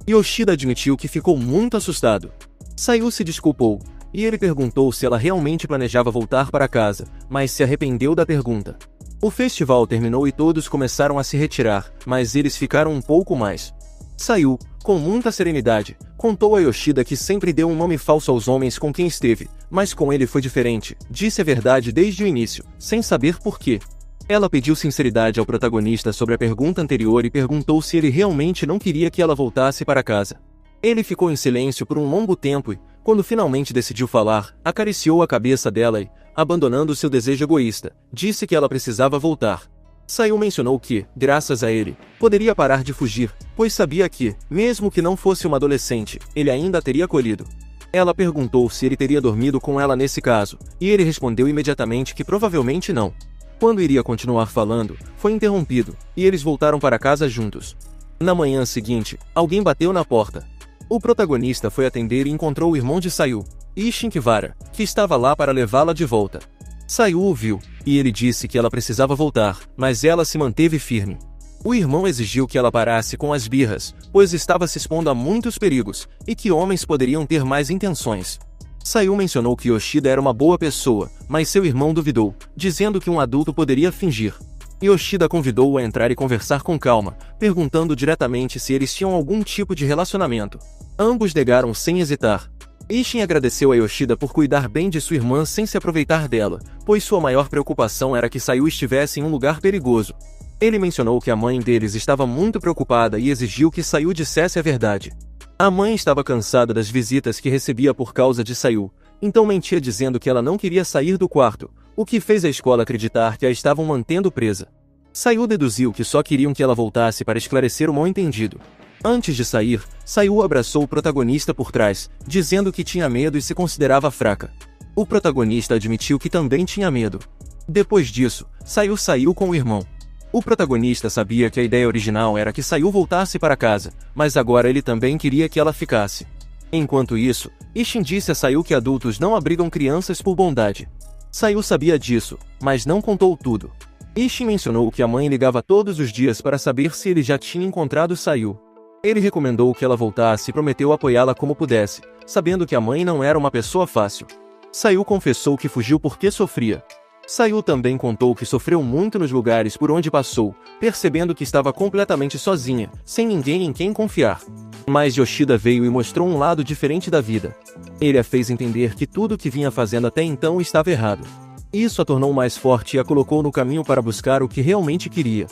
Yoshida admitiu que ficou muito assustado. Sayu se desculpou, e ele perguntou se ela realmente planejava voltar para casa, mas se arrependeu da pergunta. O festival terminou e todos começaram a se retirar, mas eles ficaram um pouco mais. Sayu, com muita serenidade, contou a Yoshida que sempre deu um nome falso aos homens com quem esteve, mas com ele foi diferente, disse a verdade desde o início, sem saber por quê. Ela pediu sinceridade ao protagonista sobre a pergunta anterior e perguntou se ele realmente não queria que ela voltasse para casa. Ele ficou em silêncio por um longo tempo e, quando finalmente decidiu falar, acariciou a cabeça dela e, abandonando seu desejo egoísta, disse que ela precisava voltar. Sayu mencionou que, graças a ele, poderia parar de fugir, pois sabia que, mesmo que não fosse uma adolescente, ele ainda a teria acolhido. Ela perguntou se ele teria dormido com ela nesse caso, e ele respondeu imediatamente que provavelmente não. Quando iria continuar falando, foi interrompido, e eles voltaram para casa juntos. Na manhã seguinte, alguém bateu na porta. O protagonista foi atender e encontrou o irmão de Sayu, Ishinkivara, que estava lá para levá-la de volta. Sayu o viu, e ele disse que ela precisava voltar, mas ela se manteve firme. O irmão exigiu que ela parasse com as birras, pois estava se expondo a muitos perigos, e que homens poderiam ter mais intenções. Sayu mencionou que Yoshida era uma boa pessoa, mas seu irmão duvidou, dizendo que um adulto poderia fingir. Yoshida convidou-o a entrar e conversar com calma, perguntando diretamente se eles tinham algum tipo de relacionamento. Ambos negaram sem hesitar. Ishin agradeceu a Yoshida por cuidar bem de sua irmã sem se aproveitar dela, pois sua maior preocupação era que Sayu estivesse em um lugar perigoso. Ele mencionou que a mãe deles estava muito preocupada e exigiu que Sayu dissesse a verdade. A mãe estava cansada das visitas que recebia por causa de Sayu, então mentia dizendo que ela não queria sair do quarto, o que fez a escola acreditar que a estavam mantendo presa. Sayu deduziu que só queriam que ela voltasse para esclarecer o mal-entendido. Antes de sair, Sayu abraçou o protagonista por trás, dizendo que tinha medo e se considerava fraca. O protagonista admitiu que também tinha medo. Depois disso, Sayu saiu com o irmão. O protagonista sabia que a ideia original era que Sayu voltasse para casa, mas agora ele também queria que ela ficasse. Enquanto isso, Ishin disse a Sayu que adultos não abrigam crianças por bondade. Sayu sabia disso, mas não contou tudo. Ishin mencionou que a mãe ligava todos os dias para saber se ele já tinha encontrado Sayu. Ele recomendou que ela voltasse e prometeu apoiá-la como pudesse, sabendo que a mãe não era uma pessoa fácil. Sayu confessou que fugiu porque sofria. Sayu também contou que sofreu muito nos lugares por onde passou, percebendo que estava completamente sozinha, sem ninguém em quem confiar. Mas Yoshida veio e mostrou um lado diferente da vida. Ele a fez entender que tudo o que vinha fazendo até então estava errado. Isso a tornou mais forte e a colocou no caminho para buscar o que realmente queria.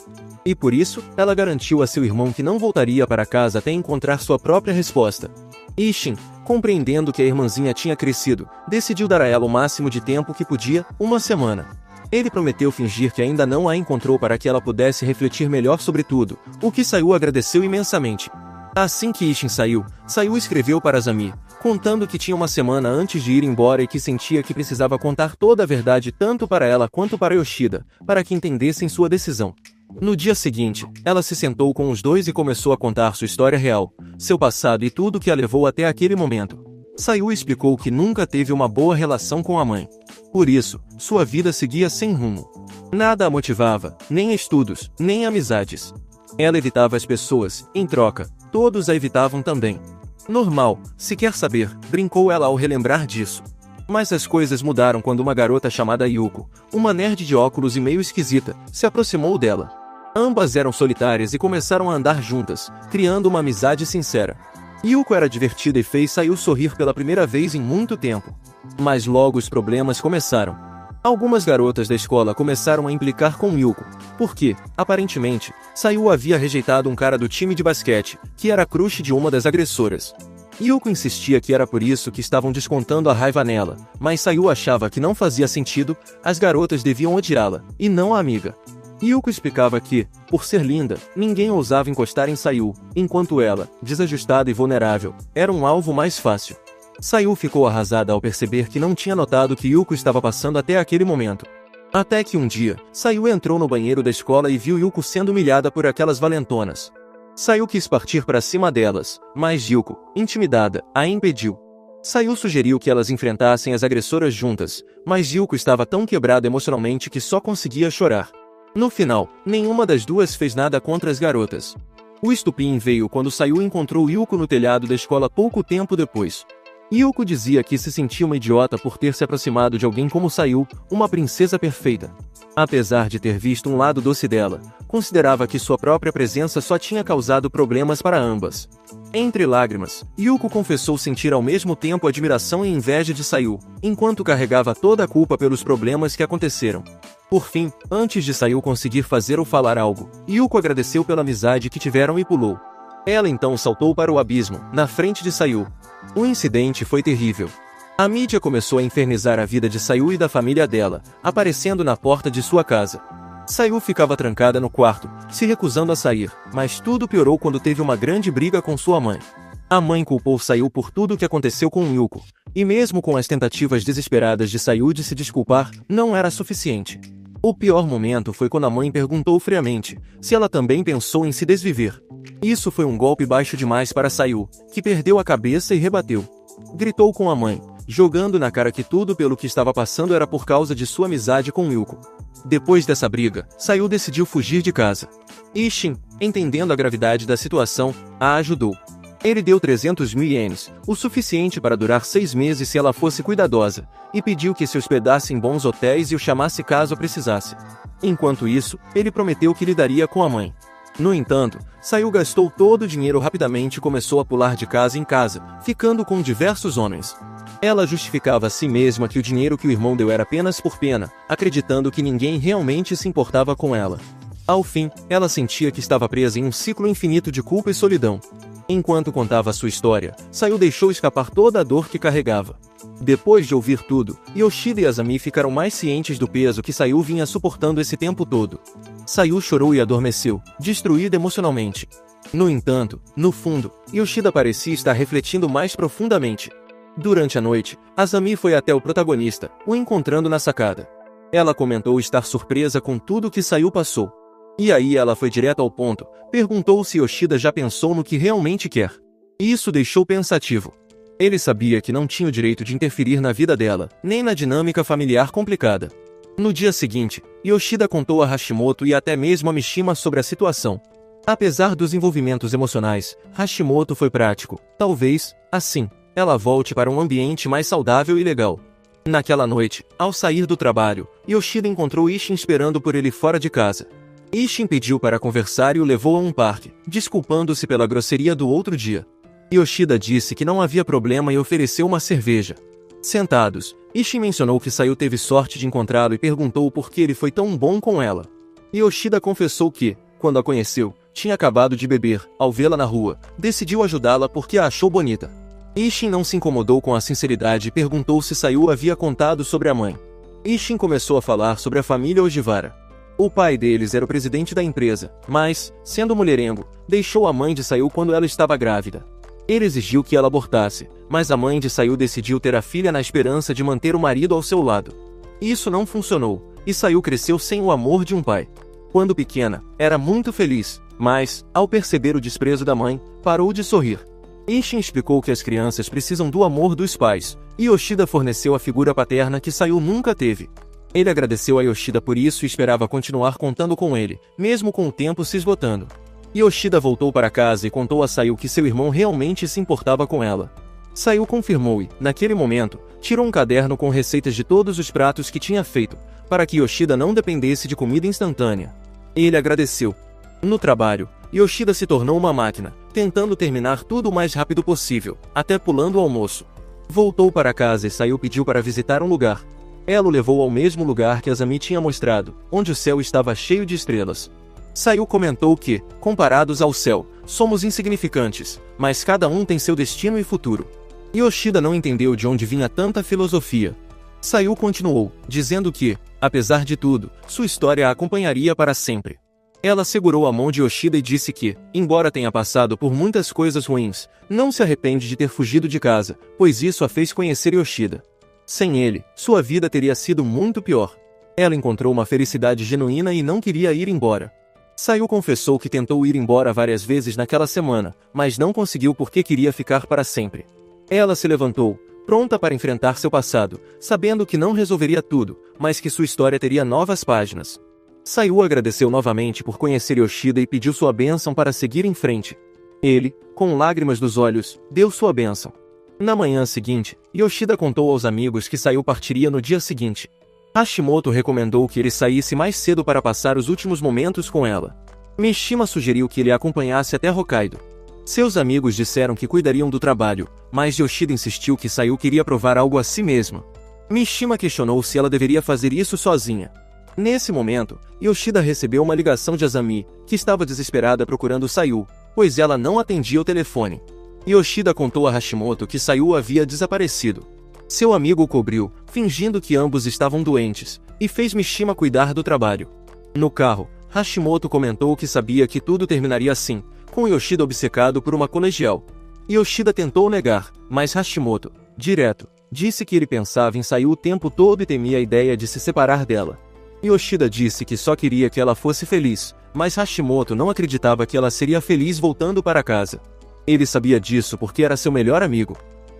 E por isso, ela garantiu a seu irmão que não voltaria para casa até encontrar sua própria resposta. Ishin, compreendendo que a irmãzinha tinha crescido, decidiu dar a ela o máximo de tempo que podia, uma semana. Ele prometeu fingir que ainda não a encontrou para que ela pudesse refletir melhor sobre tudo, o que Sayu agradeceu imensamente. Assim que Ishin saiu, Sayu escreveu para Azami, contando que tinha uma semana antes de ir embora e que sentia que precisava contar toda a verdade tanto para ela quanto para Yoshida, para que entendessem sua decisão. No dia seguinte, ela se sentou com os dois e começou a contar sua história real, seu passado e tudo que a levou até aquele momento. Sayu explicou que nunca teve uma boa relação com a mãe. Por isso, sua vida seguia sem rumo. Nada a motivava, nem estudos, nem amizades. Ela evitava as pessoas, em troca, todos a evitavam também. Normal, se quer saber, brincou ela ao relembrar disso. Mas as coisas mudaram quando uma garota chamada Yuko, uma nerd de óculos e meio esquisita, se aproximou dela. Ambas eram solitárias e começaram a andar juntas, criando uma amizade sincera. Yuko era divertida e fez Sayu sorrir pela primeira vez em muito tempo. Mas logo os problemas começaram. Algumas garotas da escola começaram a implicar com Yuko, porque, aparentemente, Sayu havia rejeitado um cara do time de basquete, que era crush de uma das agressoras. Yuko insistia que era por isso que estavam descontando a raiva nela, mas Sayu achava que não fazia sentido, as garotas deviam odiá-la, e não a amiga. Yuko explicava que, por ser linda, ninguém ousava encostar em Sayu, enquanto ela, desajustada e vulnerável, era um alvo mais fácil. Sayu ficou arrasada ao perceber que não tinha notado o que Yuko estava passando até aquele momento. Até que um dia, Sayu entrou no banheiro da escola e viu Yuko sendo humilhada por aquelas valentonas. Sayu quis partir para cima delas, mas Yuko, intimidada, a impediu. Sayu sugeriu que elas enfrentassem as agressoras juntas, mas Yuko estava tão quebrada emocionalmente que só conseguia chorar. No final, nenhuma das duas fez nada contra as garotas. O estupim veio quando Sayu encontrou Yuko no telhado da escola pouco tempo depois. Yuko dizia que se sentia uma idiota por ter se aproximado de alguém como Sayu, uma princesa perfeita. Apesar de ter visto um lado doce dela, considerava que sua própria presença só tinha causado problemas para ambas. Entre lágrimas, Yuko confessou sentir ao mesmo tempo admiração e inveja de Sayu, enquanto carregava toda a culpa pelos problemas que aconteceram. Por fim, antes de Sayu conseguir fazer ou falar algo, Yuko agradeceu pela amizade que tiveram e pulou. Ela então saltou para o abismo, na frente de Sayu. O incidente foi terrível. A mídia começou a infernizar a vida de Sayu e da família dela, aparecendo na porta de sua casa. Sayu ficava trancada no quarto, se recusando a sair, mas tudo piorou quando teve uma grande briga com sua mãe. A mãe culpou Sayu por tudo o que aconteceu com Yuko, e mesmo com as tentativas desesperadas de Sayu de se desculpar, não era suficiente. O pior momento foi quando a mãe perguntou friamente se ela também pensou em se desviver. Isso foi um golpe baixo demais para Sayu, que perdeu a cabeça e rebateu. Gritou com a mãe, jogando na cara que tudo pelo que estava passando era por causa de sua amizade com Yuko. Depois dessa briga, Sayu decidiu fugir de casa. Ishin, entendendo a gravidade da situação, a ajudou. Ele deu 300.000 ienes, o suficiente para durar 6 meses se ela fosse cuidadosa, e pediu que se hospedasse em bons hotéis e o chamasse caso precisasse. Enquanto isso, ele prometeu que lidaria com a mãe. No entanto, Sayu gastou todo o dinheiro rapidamente e começou a pular de casa em casa, ficando com diversos homens. Ela justificava a si mesma que o dinheiro que o irmão deu era apenas por pena, acreditando que ninguém realmente se importava com ela. Ao fim, ela sentia que estava presa em um ciclo infinito de culpa e solidão. Enquanto contava sua história, Sayu deixou escapar toda a dor que carregava. Depois de ouvir tudo, Yoshida e Azami ficaram mais cientes do peso que Sayu vinha suportando esse tempo todo. Sayu chorou e adormeceu, destruída emocionalmente. No entanto, no fundo, Yoshida parecia estar refletindo mais profundamente. Durante a noite, Azami foi até o protagonista, o encontrando na sacada. Ela comentou estar surpresa com tudo que Sayu passou. E aí ela foi direto ao ponto, perguntou se Yoshida já pensou no que realmente quer. Isso deixou pensativo. Ele sabia que não tinha o direito de interferir na vida dela, nem na dinâmica familiar complicada. No dia seguinte, Yoshida contou a Hashimoto e até mesmo a Mishima sobre a situação. Apesar dos envolvimentos emocionais, Hashimoto foi prático. Talvez, assim, ela volte para um ambiente mais saudável e legal. Naquela noite, ao sair do trabalho, Yoshida encontrou Ishin esperando por ele fora de casa. Ishin pediu para conversar e o levou a um parque, desculpando-se pela grosseria do outro dia. Yoshida disse que não havia problema e ofereceu uma cerveja. Sentados, Ishin mencionou que Sayu teve sorte de encontrá-lo e perguntou por que ele foi tão bom com ela. Yoshida confessou que, quando a conheceu, tinha acabado de beber. Ao vê-la na rua, decidiu ajudá-la porque a achou bonita. Ishin não se incomodou com a sinceridade e perguntou se Sayu havia contado sobre a mãe. Ishin começou a falar sobre a família Ojivara. O pai deles era o presidente da empresa, mas, sendo mulherengo, deixou a mãe de Sayu quando ela estava grávida. Ele exigiu que ela abortasse, mas a mãe de Sayu decidiu ter a filha na esperança de manter o marido ao seu lado. Isso não funcionou, e Sayu cresceu sem o amor de um pai. Quando pequena, era muito feliz, mas, ao perceber o desprezo da mãe, parou de sorrir. Ishin explicou que as crianças precisam do amor dos pais, e Yoshida forneceu a figura paterna que Sayu nunca teve. Ele agradeceu a Yoshida por isso e esperava continuar contando com ele, mesmo com o tempo se esgotando. Yoshida voltou para casa e contou a Sayu que seu irmão realmente se importava com ela. Sayu confirmou e, naquele momento, tirou um caderno com receitas de todos os pratos que tinha feito, para que Yoshida não dependesse de comida instantânea. Ele agradeceu. No trabalho, Yoshida se tornou uma máquina, tentando terminar tudo o mais rápido possível, até pulando o almoço. Voltou para casa e Sayu pediu para visitar um lugar. Ela o levou ao mesmo lugar que Azami tinha mostrado, onde o céu estava cheio de estrelas. Sayu comentou que, comparados ao céu, somos insignificantes, mas cada um tem seu destino e futuro. Yoshida não entendeu de onde vinha tanta filosofia. Sayu continuou, dizendo que, apesar de tudo, sua história a acompanharia para sempre. Ela segurou a mão de Yoshida e disse que, embora tenha passado por muitas coisas ruins, não se arrepende de ter fugido de casa, pois isso a fez conhecer Yoshida. Sem ele, sua vida teria sido muito pior. Ela encontrou uma felicidade genuína e não queria ir embora. Sayu confessou que tentou ir embora várias vezes naquela semana, mas não conseguiu porque queria ficar para sempre. Ela se levantou, pronta para enfrentar seu passado, sabendo que não resolveria tudo, mas que sua história teria novas páginas. Sayu agradeceu novamente por conhecer Yoshida e pediu sua bênção para seguir em frente. Ele, com lágrimas nos olhos, deu sua bênção. Na manhã seguinte, Yoshida contou aos amigos que Sayu partiria no dia seguinte. Hashimoto recomendou que ele saísse mais cedo para passar os últimos momentos com ela. Mishima sugeriu que ele a acompanhasse até Hokkaido. Seus amigos disseram que cuidariam do trabalho, mas Yoshida insistiu que Sayu queria provar algo a si mesma. Mishima questionou se ela deveria fazer isso sozinha. Nesse momento, Yoshida recebeu uma ligação de Azami, que estava desesperada procurando Sayu, pois ela não atendia o telefone. Yoshida contou a Hashimoto que Sayu havia desaparecido. Seu amigo o cobriu, fingindo que ambos estavam doentes, e fez Mishima cuidar do trabalho. No carro, Hashimoto comentou que sabia que tudo terminaria assim, com Yoshida obcecado por uma colegial. Yoshida tentou negar, mas Hashimoto, direto, disse que ele pensava em Sayu o tempo todo e temia a ideia de se separar dela. Yoshida disse que só queria que ela fosse feliz, mas Hashimoto não acreditava que ela seria feliz voltando para casa. Ele sabia disso porque era seu melhor amigo.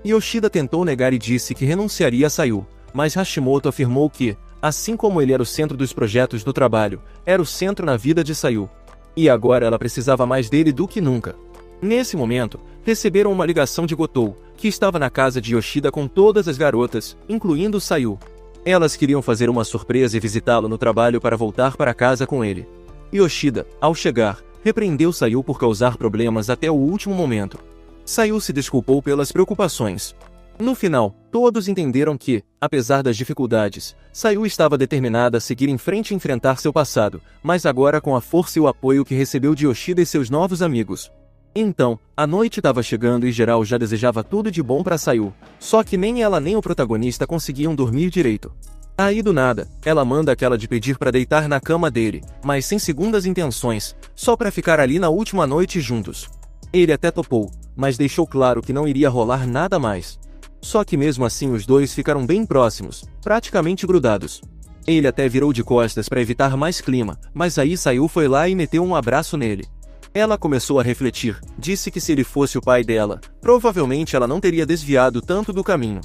Yoshida tentou negar e disse que renunciaria a Sayu, mas Hashimoto afirmou que, assim como ele era o centro dos projetos do trabalho, era o centro na vida de Sayu. E agora ela precisava mais dele do que nunca. Nesse momento, receberam uma ligação de Gotou, que estava na casa de Yoshida com todas as garotas, incluindo Sayu. Elas queriam fazer uma surpresa e visitá-lo no trabalho para voltar para casa com ele. Yoshida, ao chegar, repreendeu Sayu por causar problemas até o último momento. Sayu se desculpou pelas preocupações. No final, todos entenderam que, apesar das dificuldades, Sayu estava determinada a seguir em frente e enfrentar seu passado, mas agora com a força e o apoio que recebeu de Yoshida e seus novos amigos. Então, a noite estava chegando e geral já desejava tudo de bom para Sayu, só que nem ela nem o protagonista conseguiam dormir direito. Aí do nada, ela manda aquela de pedir para deitar na cama dele, mas sem segundas intenções, só para ficar ali na última noite juntos. Ele até topou, mas deixou claro que não iria rolar nada mais. Só que mesmo assim os dois ficaram bem próximos, praticamente grudados. Ele até virou de costas para evitar mais clima, mas aí Sayu foi lá e meteu um abraço nele. Ela começou a refletir, disse que se ele fosse o pai dela, provavelmente ela não teria desviado tanto do caminho.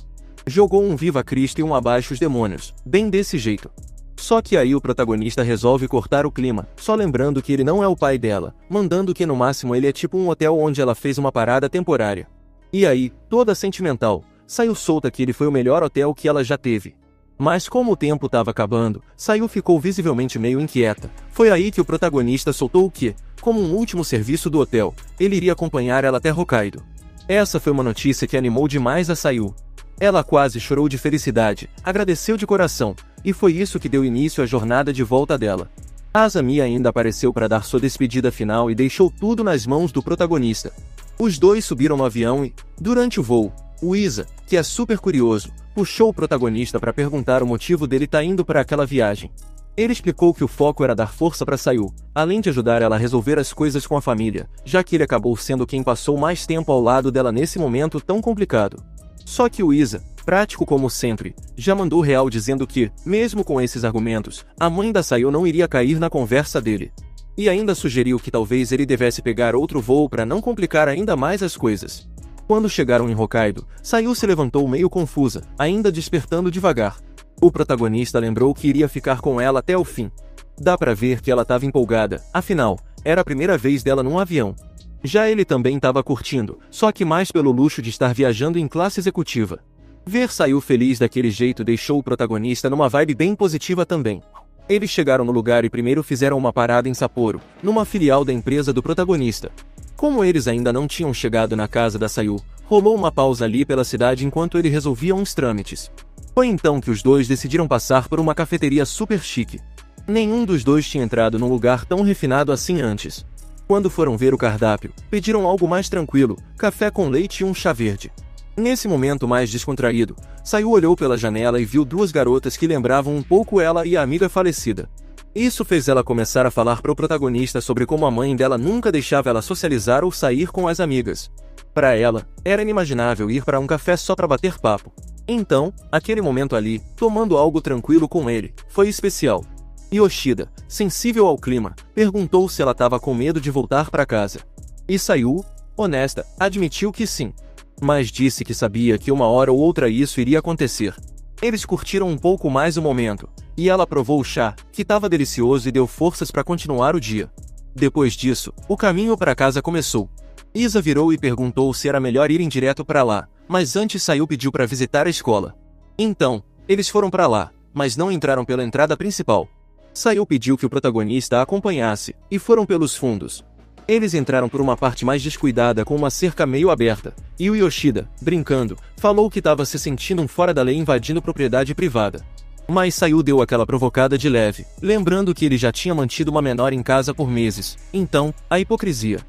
Jogou um Viva Cristo e um Abaixo os Demônios, bem desse jeito. Só que aí o protagonista resolve cortar o clima, só lembrando que ele não é o pai dela, mandando que no máximo ele é tipo um hotel onde ela fez uma parada temporária. E aí, toda sentimental, Sayu solta que ele foi o melhor hotel que ela já teve. Mas como o tempo estava acabando, Sayu ficou visivelmente meio inquieta. Foi aí que o protagonista soltou que, como um último serviço do hotel, ele iria acompanhar ela até Hokkaido. Essa foi uma notícia que animou demais a Sayu. Ela quase chorou de felicidade, agradeceu de coração, e foi isso que deu início à jornada de volta dela. Asami ainda apareceu para dar sua despedida final e deixou tudo nas mãos do protagonista. Os dois subiram no avião e, durante o voo, o Isa, que é super curioso, puxou o protagonista para perguntar o motivo dele estar indo para aquela viagem. Ele explicou que o foco era dar força para Sayu, além de ajudar ela a resolver as coisas com a família, já que ele acabou sendo quem passou mais tempo ao lado dela nesse momento tão complicado. Só que o Isa, prático como sempre, já mandou real dizendo que, mesmo com esses argumentos, a mãe da Sayu não iria cair na conversa dele. E ainda sugeriu que talvez ele devesse pegar outro voo para não complicar ainda mais as coisas. Quando chegaram em Hokkaido, Sayu se levantou meio confusa, ainda despertando devagar. O protagonista lembrou que iria ficar com ela até o fim. Dá pra ver que ela estava empolgada, afinal, era a primeira vez dela num avião. Já ele também estava curtindo, só que mais pelo luxo de estar viajando em classe executiva. Ver Sayu feliz daquele jeito deixou o protagonista numa vibe bem positiva também. Eles chegaram no lugar e primeiro fizeram uma parada em Sapporo, numa filial da empresa do protagonista. Como eles ainda não tinham chegado na casa da Sayu, rolou uma pausa ali pela cidade enquanto ele resolvia uns trâmites. Foi então que os dois decidiram passar por uma cafeteria super chique. Nenhum dos dois tinha entrado num lugar tão refinado assim antes. Quando foram ver o cardápio, pediram algo mais tranquilo, café com leite e um chá verde. Nesse momento mais descontraído, Sayu olhou pela janela e viu duas garotas que lembravam um pouco ela e a amiga falecida. Isso fez ela começar a falar para o protagonista sobre como a mãe dela nunca deixava ela socializar ou sair com as amigas. Para ela, era inimaginável ir para um café só para bater papo. Então, aquele momento ali, tomando algo tranquilo com ele, foi especial. Yoshida, sensível ao clima, perguntou se ela estava com medo de voltar para casa. E Sayu, honesta, admitiu que sim. Mas disse que sabia que uma hora ou outra isso iria acontecer. Eles curtiram um pouco mais o momento, e ela provou o chá, que estava delicioso e deu forças para continuar o dia. Depois disso, o caminho para casa começou. Isa virou e perguntou se era melhor irem direto para lá, mas antes Sayu pediu para visitar a escola. Então, eles foram para lá, mas não entraram pela entrada principal. Sayu pediu que o protagonista a acompanhasse, e foram pelos fundos. Eles entraram por uma parte mais descuidada com uma cerca meio aberta, e o Yoshida, brincando, falou que estava se sentindo um fora da lei invadindo propriedade privada. Mas Sayu deu aquela provocada de leve, lembrando que ele já tinha mantido uma menor em casa por meses, então, a hipocrisia.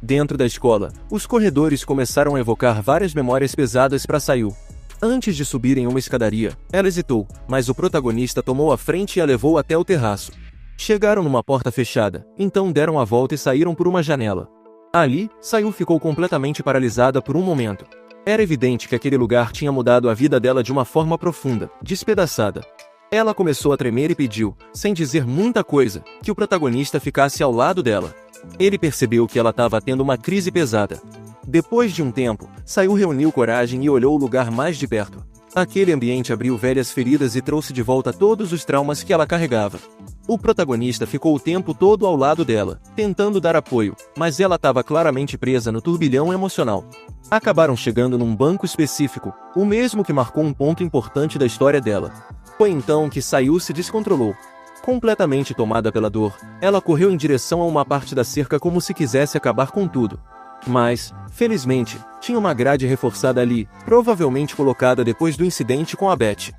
Dentro da escola, os corredores começaram a evocar várias memórias pesadas para Sayu. Antes de subirem uma escadaria, ela hesitou, mas o protagonista tomou a frente e a levou até o terraço. Chegaram numa porta fechada, então deram a volta e saíram por uma janela. Ali, Sayu ficou completamente paralisada por um momento. Era evidente que aquele lugar tinha mudado a vida dela de uma forma profunda, despedaçada. Ela começou a tremer e pediu, sem dizer muita coisa, que o protagonista ficasse ao lado dela. Ele percebeu que ela estava tendo uma crise pesada. Depois de um tempo, Sayu reuniu coragem e olhou o lugar mais de perto. Aquele ambiente abriu velhas feridas e trouxe de volta todos os traumas que ela carregava. O protagonista ficou o tempo todo ao lado dela, tentando dar apoio, mas ela estava claramente presa no turbilhão emocional. Acabaram chegando num banco específico, o mesmo que marcou um ponto importante da história dela. Foi então que Sayu se descontrolou. Completamente tomada pela dor, ela correu em direção a uma parte da cerca como se quisesse acabar com tudo. Mas, felizmente, tinha uma grade reforçada ali, provavelmente colocada depois do incidente com a Beth.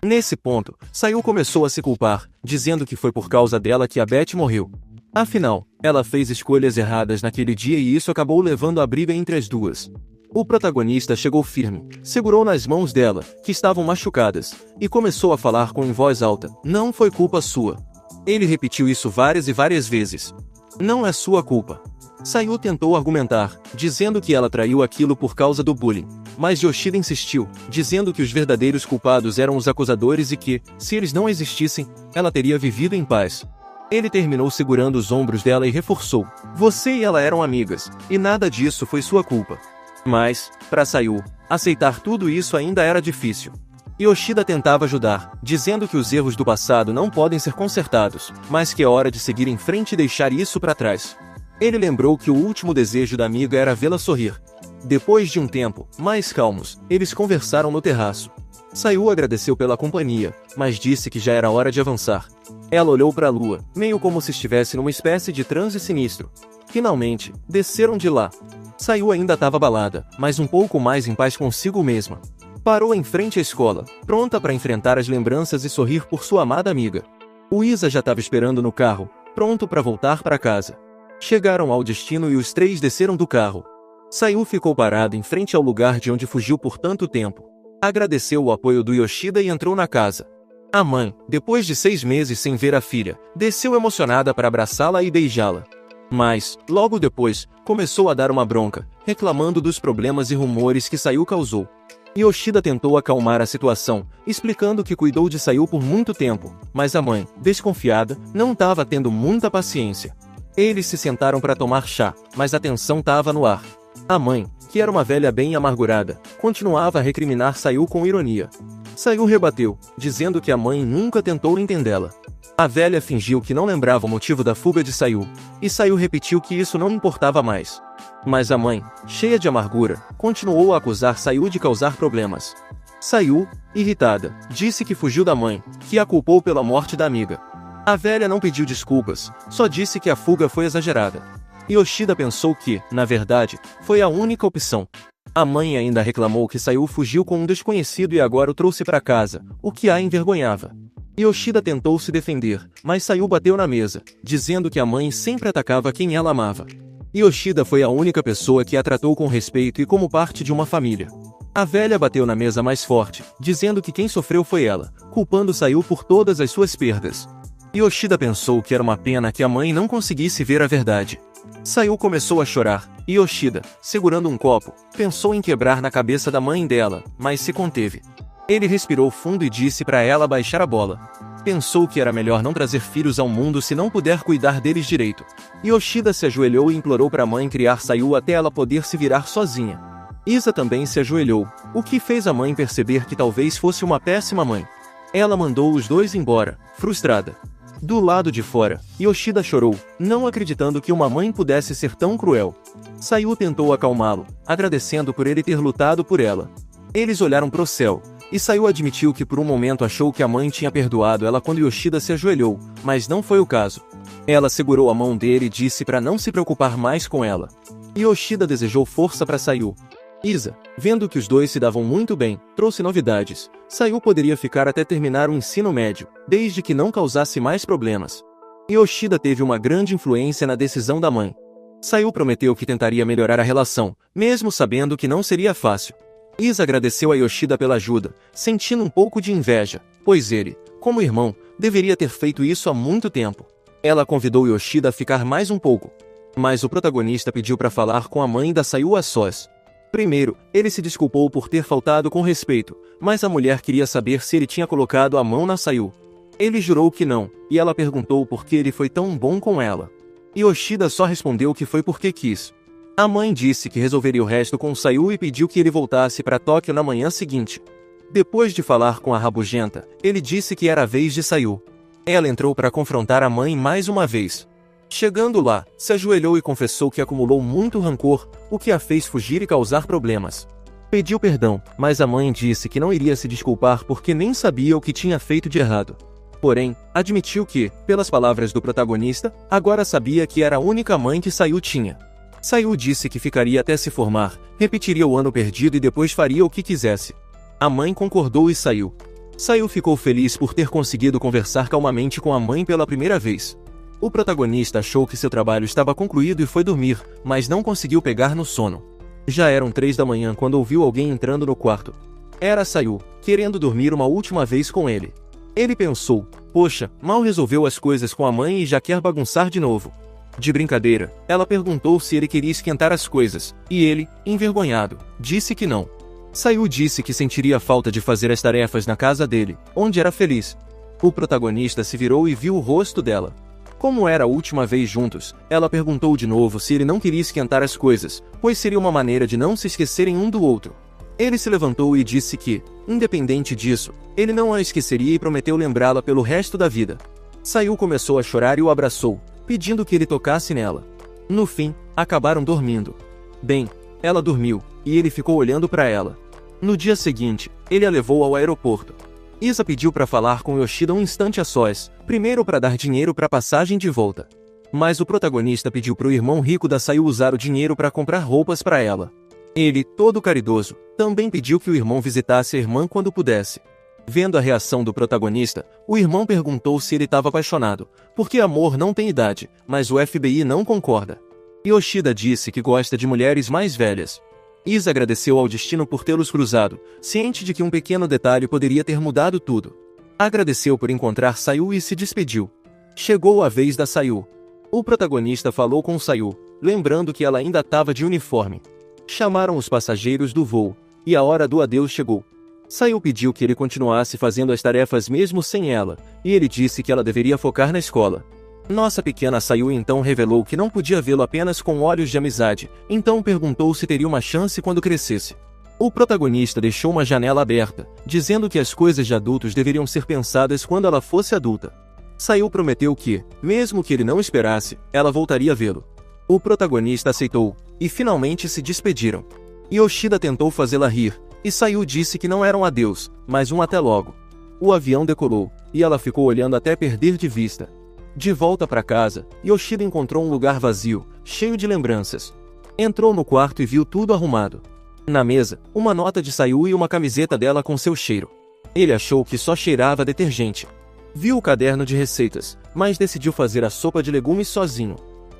Nesse ponto, Sayu começou a se culpar, dizendo que foi por causa dela que a Beth morreu. Afinal, ela fez escolhas erradas naquele dia e isso acabou levando à briga entre as duas. O protagonista chegou firme, segurou nas mãos dela, que estavam machucadas, e começou a falar em voz alta, não foi culpa sua. Ele repetiu isso várias e várias vezes. Não é sua culpa. Sayu tentou argumentar, dizendo que ela traiu aquilo por causa do bullying, mas Yoshida insistiu, dizendo que os verdadeiros culpados eram os acusadores e que, se eles não existissem, ela teria vivido em paz. Ele terminou segurando os ombros dela e reforçou, você e ela eram amigas, e nada disso foi sua culpa. Mas, para Sayu, aceitar tudo isso ainda era difícil. Yoshida tentava ajudar, dizendo que os erros do passado não podem ser consertados, mas que é hora de seguir em frente e deixar isso para trás. Ele lembrou que o último desejo da amiga era vê-la sorrir. Depois de um tempo, mais calmos, eles conversaram no terraço. Sayu agradeceu pela companhia, mas disse que já era hora de avançar. Ela olhou para a lua, meio como se estivesse numa espécie de transe sinistro. Finalmente, desceram de lá. Sayu ainda estava abalada, mas um pouco mais em paz consigo mesma. Parou em frente à escola, pronta para enfrentar as lembranças e sorrir por sua amada amiga. O Isa já estava esperando no carro, pronto para voltar para casa. Chegaram ao destino e os três desceram do carro. Sayu ficou parado em frente ao lugar de onde fugiu por tanto tempo. Agradeceu o apoio do Yoshida e entrou na casa. A mãe, depois de 6 meses sem ver a filha, desceu emocionada para abraçá-la e beijá-la. Mas, logo depois, começou a dar uma bronca, reclamando dos problemas e rumores que Sayu causou. Yoshida tentou acalmar a situação, explicando que cuidou de Sayu por muito tempo, mas a mãe, desconfiada, não estava tendo muita paciência. Eles se sentaram para tomar chá, mas a tensão estava no ar. A mãe, que era uma velha bem amargurada, continuava a recriminar Sayu com ironia. Sayu rebateu, dizendo que a mãe nunca tentou entendê-la. A velha fingiu que não lembrava o motivo da fuga de Sayu, e Sayu repetiu que isso não importava mais. Mas a mãe, cheia de amargura, continuou a acusar Sayu de causar problemas. Sayu, irritada, disse que fugiu da mãe, que a culpou pela morte da amiga. A velha não pediu desculpas, só disse que a fuga foi exagerada. Yoshida pensou que, na verdade, foi a única opção. A mãe ainda reclamou que Sayu fugiu com um desconhecido e agora o trouxe para casa, o que a envergonhava. Yoshida tentou se defender, mas Sayu bateu na mesa, dizendo que a mãe sempre atacava quem ela amava. Yoshida foi a única pessoa que a tratou com respeito e como parte de uma família. A velha bateu na mesa mais forte, dizendo que quem sofreu foi ela, culpando Sayu por todas as suas perdas. Yoshida pensou que era uma pena que a mãe não conseguisse ver a verdade. Sayu começou a chorar, e Yoshida, segurando um copo, pensou em quebrar na cabeça da mãe dela, mas se conteve. Ele respirou fundo e disse para ela baixar a bola. Pensou que era melhor não trazer filhos ao mundo se não puder cuidar deles direito. Yoshida se ajoelhou e implorou para a mãe criar Sayu até ela poder se virar sozinha. Isa também se ajoelhou, o que fez a mãe perceber que talvez fosse uma péssima mãe. Ela mandou os dois embora, frustrada. Do lado de fora, Yoshida chorou, não acreditando que uma mãe pudesse ser tão cruel. Sayu tentou acalmá-lo, agradecendo por ele ter lutado por ela. Eles olharam pro céu, e Sayu admitiu que por um momento achou que a mãe tinha perdoado ela quando Yoshida se ajoelhou, mas não foi o caso. Ela segurou a mão dele e disse para não se preocupar mais com ela. Yoshida desejou força para Sayu. Isa, vendo que os dois se davam muito bem, trouxe novidades. Sayu poderia ficar até terminar o ensino médio, desde que não causasse mais problemas. Yoshida teve uma grande influência na decisão da mãe. Sayu prometeu que tentaria melhorar a relação, mesmo sabendo que não seria fácil. Isa agradeceu a Yoshida pela ajuda, sentindo um pouco de inveja, pois ele, como irmão, deveria ter feito isso há muito tempo. Ela convidou Yoshida a ficar mais um pouco. Mas o protagonista pediu para falar com a mãe da Sayu a sós. Primeiro, ele se desculpou por ter faltado com respeito, mas a mulher queria saber se ele tinha colocado a mão na Sayu. Ele jurou que não, e ela perguntou por que ele foi tão bom com ela. Yoshida só respondeu que foi porque quis. A mãe disse que resolveria o resto com Sayu e pediu que ele voltasse para Tóquio na manhã seguinte. Depois de falar com a rabugenta, ele disse que era a vez de Sayu. Ela entrou para confrontar a mãe mais uma vez. Chegando lá, se ajoelhou e confessou que acumulou muito rancor, o que a fez fugir e causar problemas. Pediu perdão, mas a mãe disse que não iria se desculpar porque nem sabia o que tinha feito de errado. Porém, admitiu que, pelas palavras do protagonista, agora sabia que era a única mãe que Sayu tinha. Sayu disse que ficaria até se formar, repetiria o ano perdido e depois faria o que quisesse. A mãe concordou e saiu. Sayu ficou feliz por ter conseguido conversar calmamente com a mãe pela primeira vez. O protagonista achou que seu trabalho estava concluído e foi dormir, mas não conseguiu pegar no sono. Já eram 3 da manhã quando ouviu alguém entrando no quarto. Era Sayu, querendo dormir uma última vez com ele. Ele pensou, poxa, mal resolveu as coisas com a mãe e já quer bagunçar de novo. De brincadeira, ela perguntou se ele queria esquentar as coisas, e ele, envergonhado, disse que não. Sayu disse que sentiria falta de fazer as tarefas na casa dele, onde era feliz. O protagonista se virou e viu o rosto dela. Como era a última vez juntos, ela perguntou de novo se ele não queria esquentar as coisas, pois seria uma maneira de não se esquecerem um do outro. Ele se levantou e disse que, independente disso, ele não a esqueceria e prometeu lembrá-la pelo resto da vida. Sayul começou a chorar e o abraçou, pedindo que ele tocasse nela. No fim, acabaram dormindo. Bem, ela dormiu, e ele ficou olhando para ela. No dia seguinte, ele a levou ao aeroporto. Isa pediu para falar com Yoshida um instante a sós, primeiro para dar dinheiro para a passagem de volta. Mas o protagonista pediu para o irmão rico da Sayul usar o dinheiro para comprar roupas para ela. Ele, todo caridoso, também pediu que o irmão visitasse a irmã quando pudesse. Vendo a reação do protagonista, o irmão perguntou se ele estava apaixonado, porque amor não tem idade, mas o FBI não concorda. Yoshida disse que gosta de mulheres mais velhas. Isa agradeceu ao destino por tê-los cruzado, ciente de que um pequeno detalhe poderia ter mudado tudo. Agradeceu por encontrar Sayul e se despediu. Chegou a vez da Sayul. O protagonista falou com Sayul, lembrando que ela ainda estava de uniforme. Chamaram os passageiros do voo, e a hora do adeus chegou. Sayul pediu que ele continuasse fazendo as tarefas mesmo sem ela, e ele disse que ela deveria focar na escola. Nossa pequena Sayul então revelou que não podia vê-lo apenas com olhos de amizade, então perguntou se teria uma chance quando crescesse. O protagonista deixou uma janela aberta, dizendo que as coisas de adultos deveriam ser pensadas quando ela fosse adulta. Sayul prometeu que, mesmo que ele não esperasse, ela voltaria a vê-lo. O protagonista aceitou, e finalmente se despediram. Yoshida tentou fazê-la rir, e Sayul disse que não era um adeus, mas um até logo. O avião decolou, e ela ficou olhando até perder de vista. De volta para casa, Yoshida encontrou um lugar vazio, cheio de lembranças. Entrou no quarto e viu tudo arrumado. Na mesa, uma nota de Sayul e uma camiseta dela com seu cheiro. Ele achou que só cheirava detergente. Viu o caderno de receitas, mas decidiu fazer a sopa de legumes sozinho.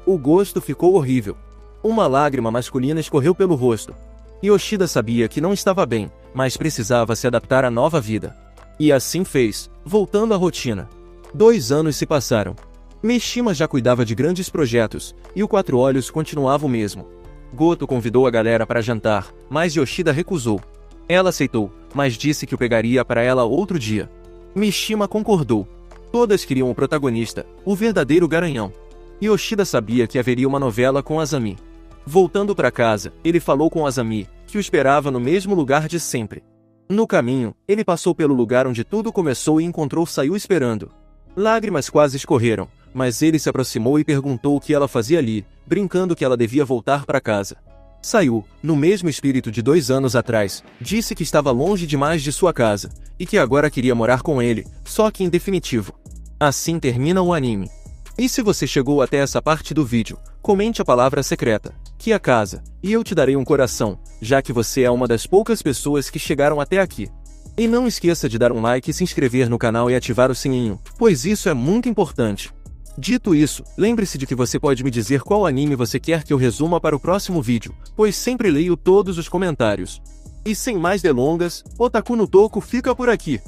O gosto ficou horrível. Uma lágrima masculina escorreu pelo rosto. Yoshida sabia que não estava bem, mas precisava se adaptar à nova vida. E assim fez, voltando à rotina. 2 anos se passaram. Mishima já cuidava de grandes projetos, e o Quatro Olhos continuava o mesmo. Goto convidou a galera para jantar, mas Yoshida recusou. Ela aceitou, mas disse que o pegaria para ela outro dia. Mishima concordou. Todas queriam o protagonista, o verdadeiro garanhão. Yoshida sabia que haveria uma novela com Azami. Voltando para casa, ele falou com Azami, que o esperava no mesmo lugar de sempre. No caminho, ele passou pelo lugar onde tudo começou e encontrou Sayul esperando. Lágrimas quase escorreram, mas ele se aproximou e perguntou o que ela fazia ali, brincando que ela devia voltar para casa. Sayul, no mesmo espírito de 2 anos atrás, disse que estava longe demais de sua casa, e que agora queria morar com ele, só que em definitivo. Assim termina o anime. E se você chegou até essa parte do vídeo, comente a palavra secreta, que é casa, e eu te darei um coração, já que você é uma das poucas pessoas que chegaram até aqui. E não esqueça de dar um like e se inscrever no canal e ativar o sininho, pois isso é muito importante. Dito isso, lembre-se de que você pode me dizer qual anime você quer que eu resuma para o próximo vídeo, pois sempre leio todos os comentários. E sem mais delongas, Otaku no Toco fica por aqui.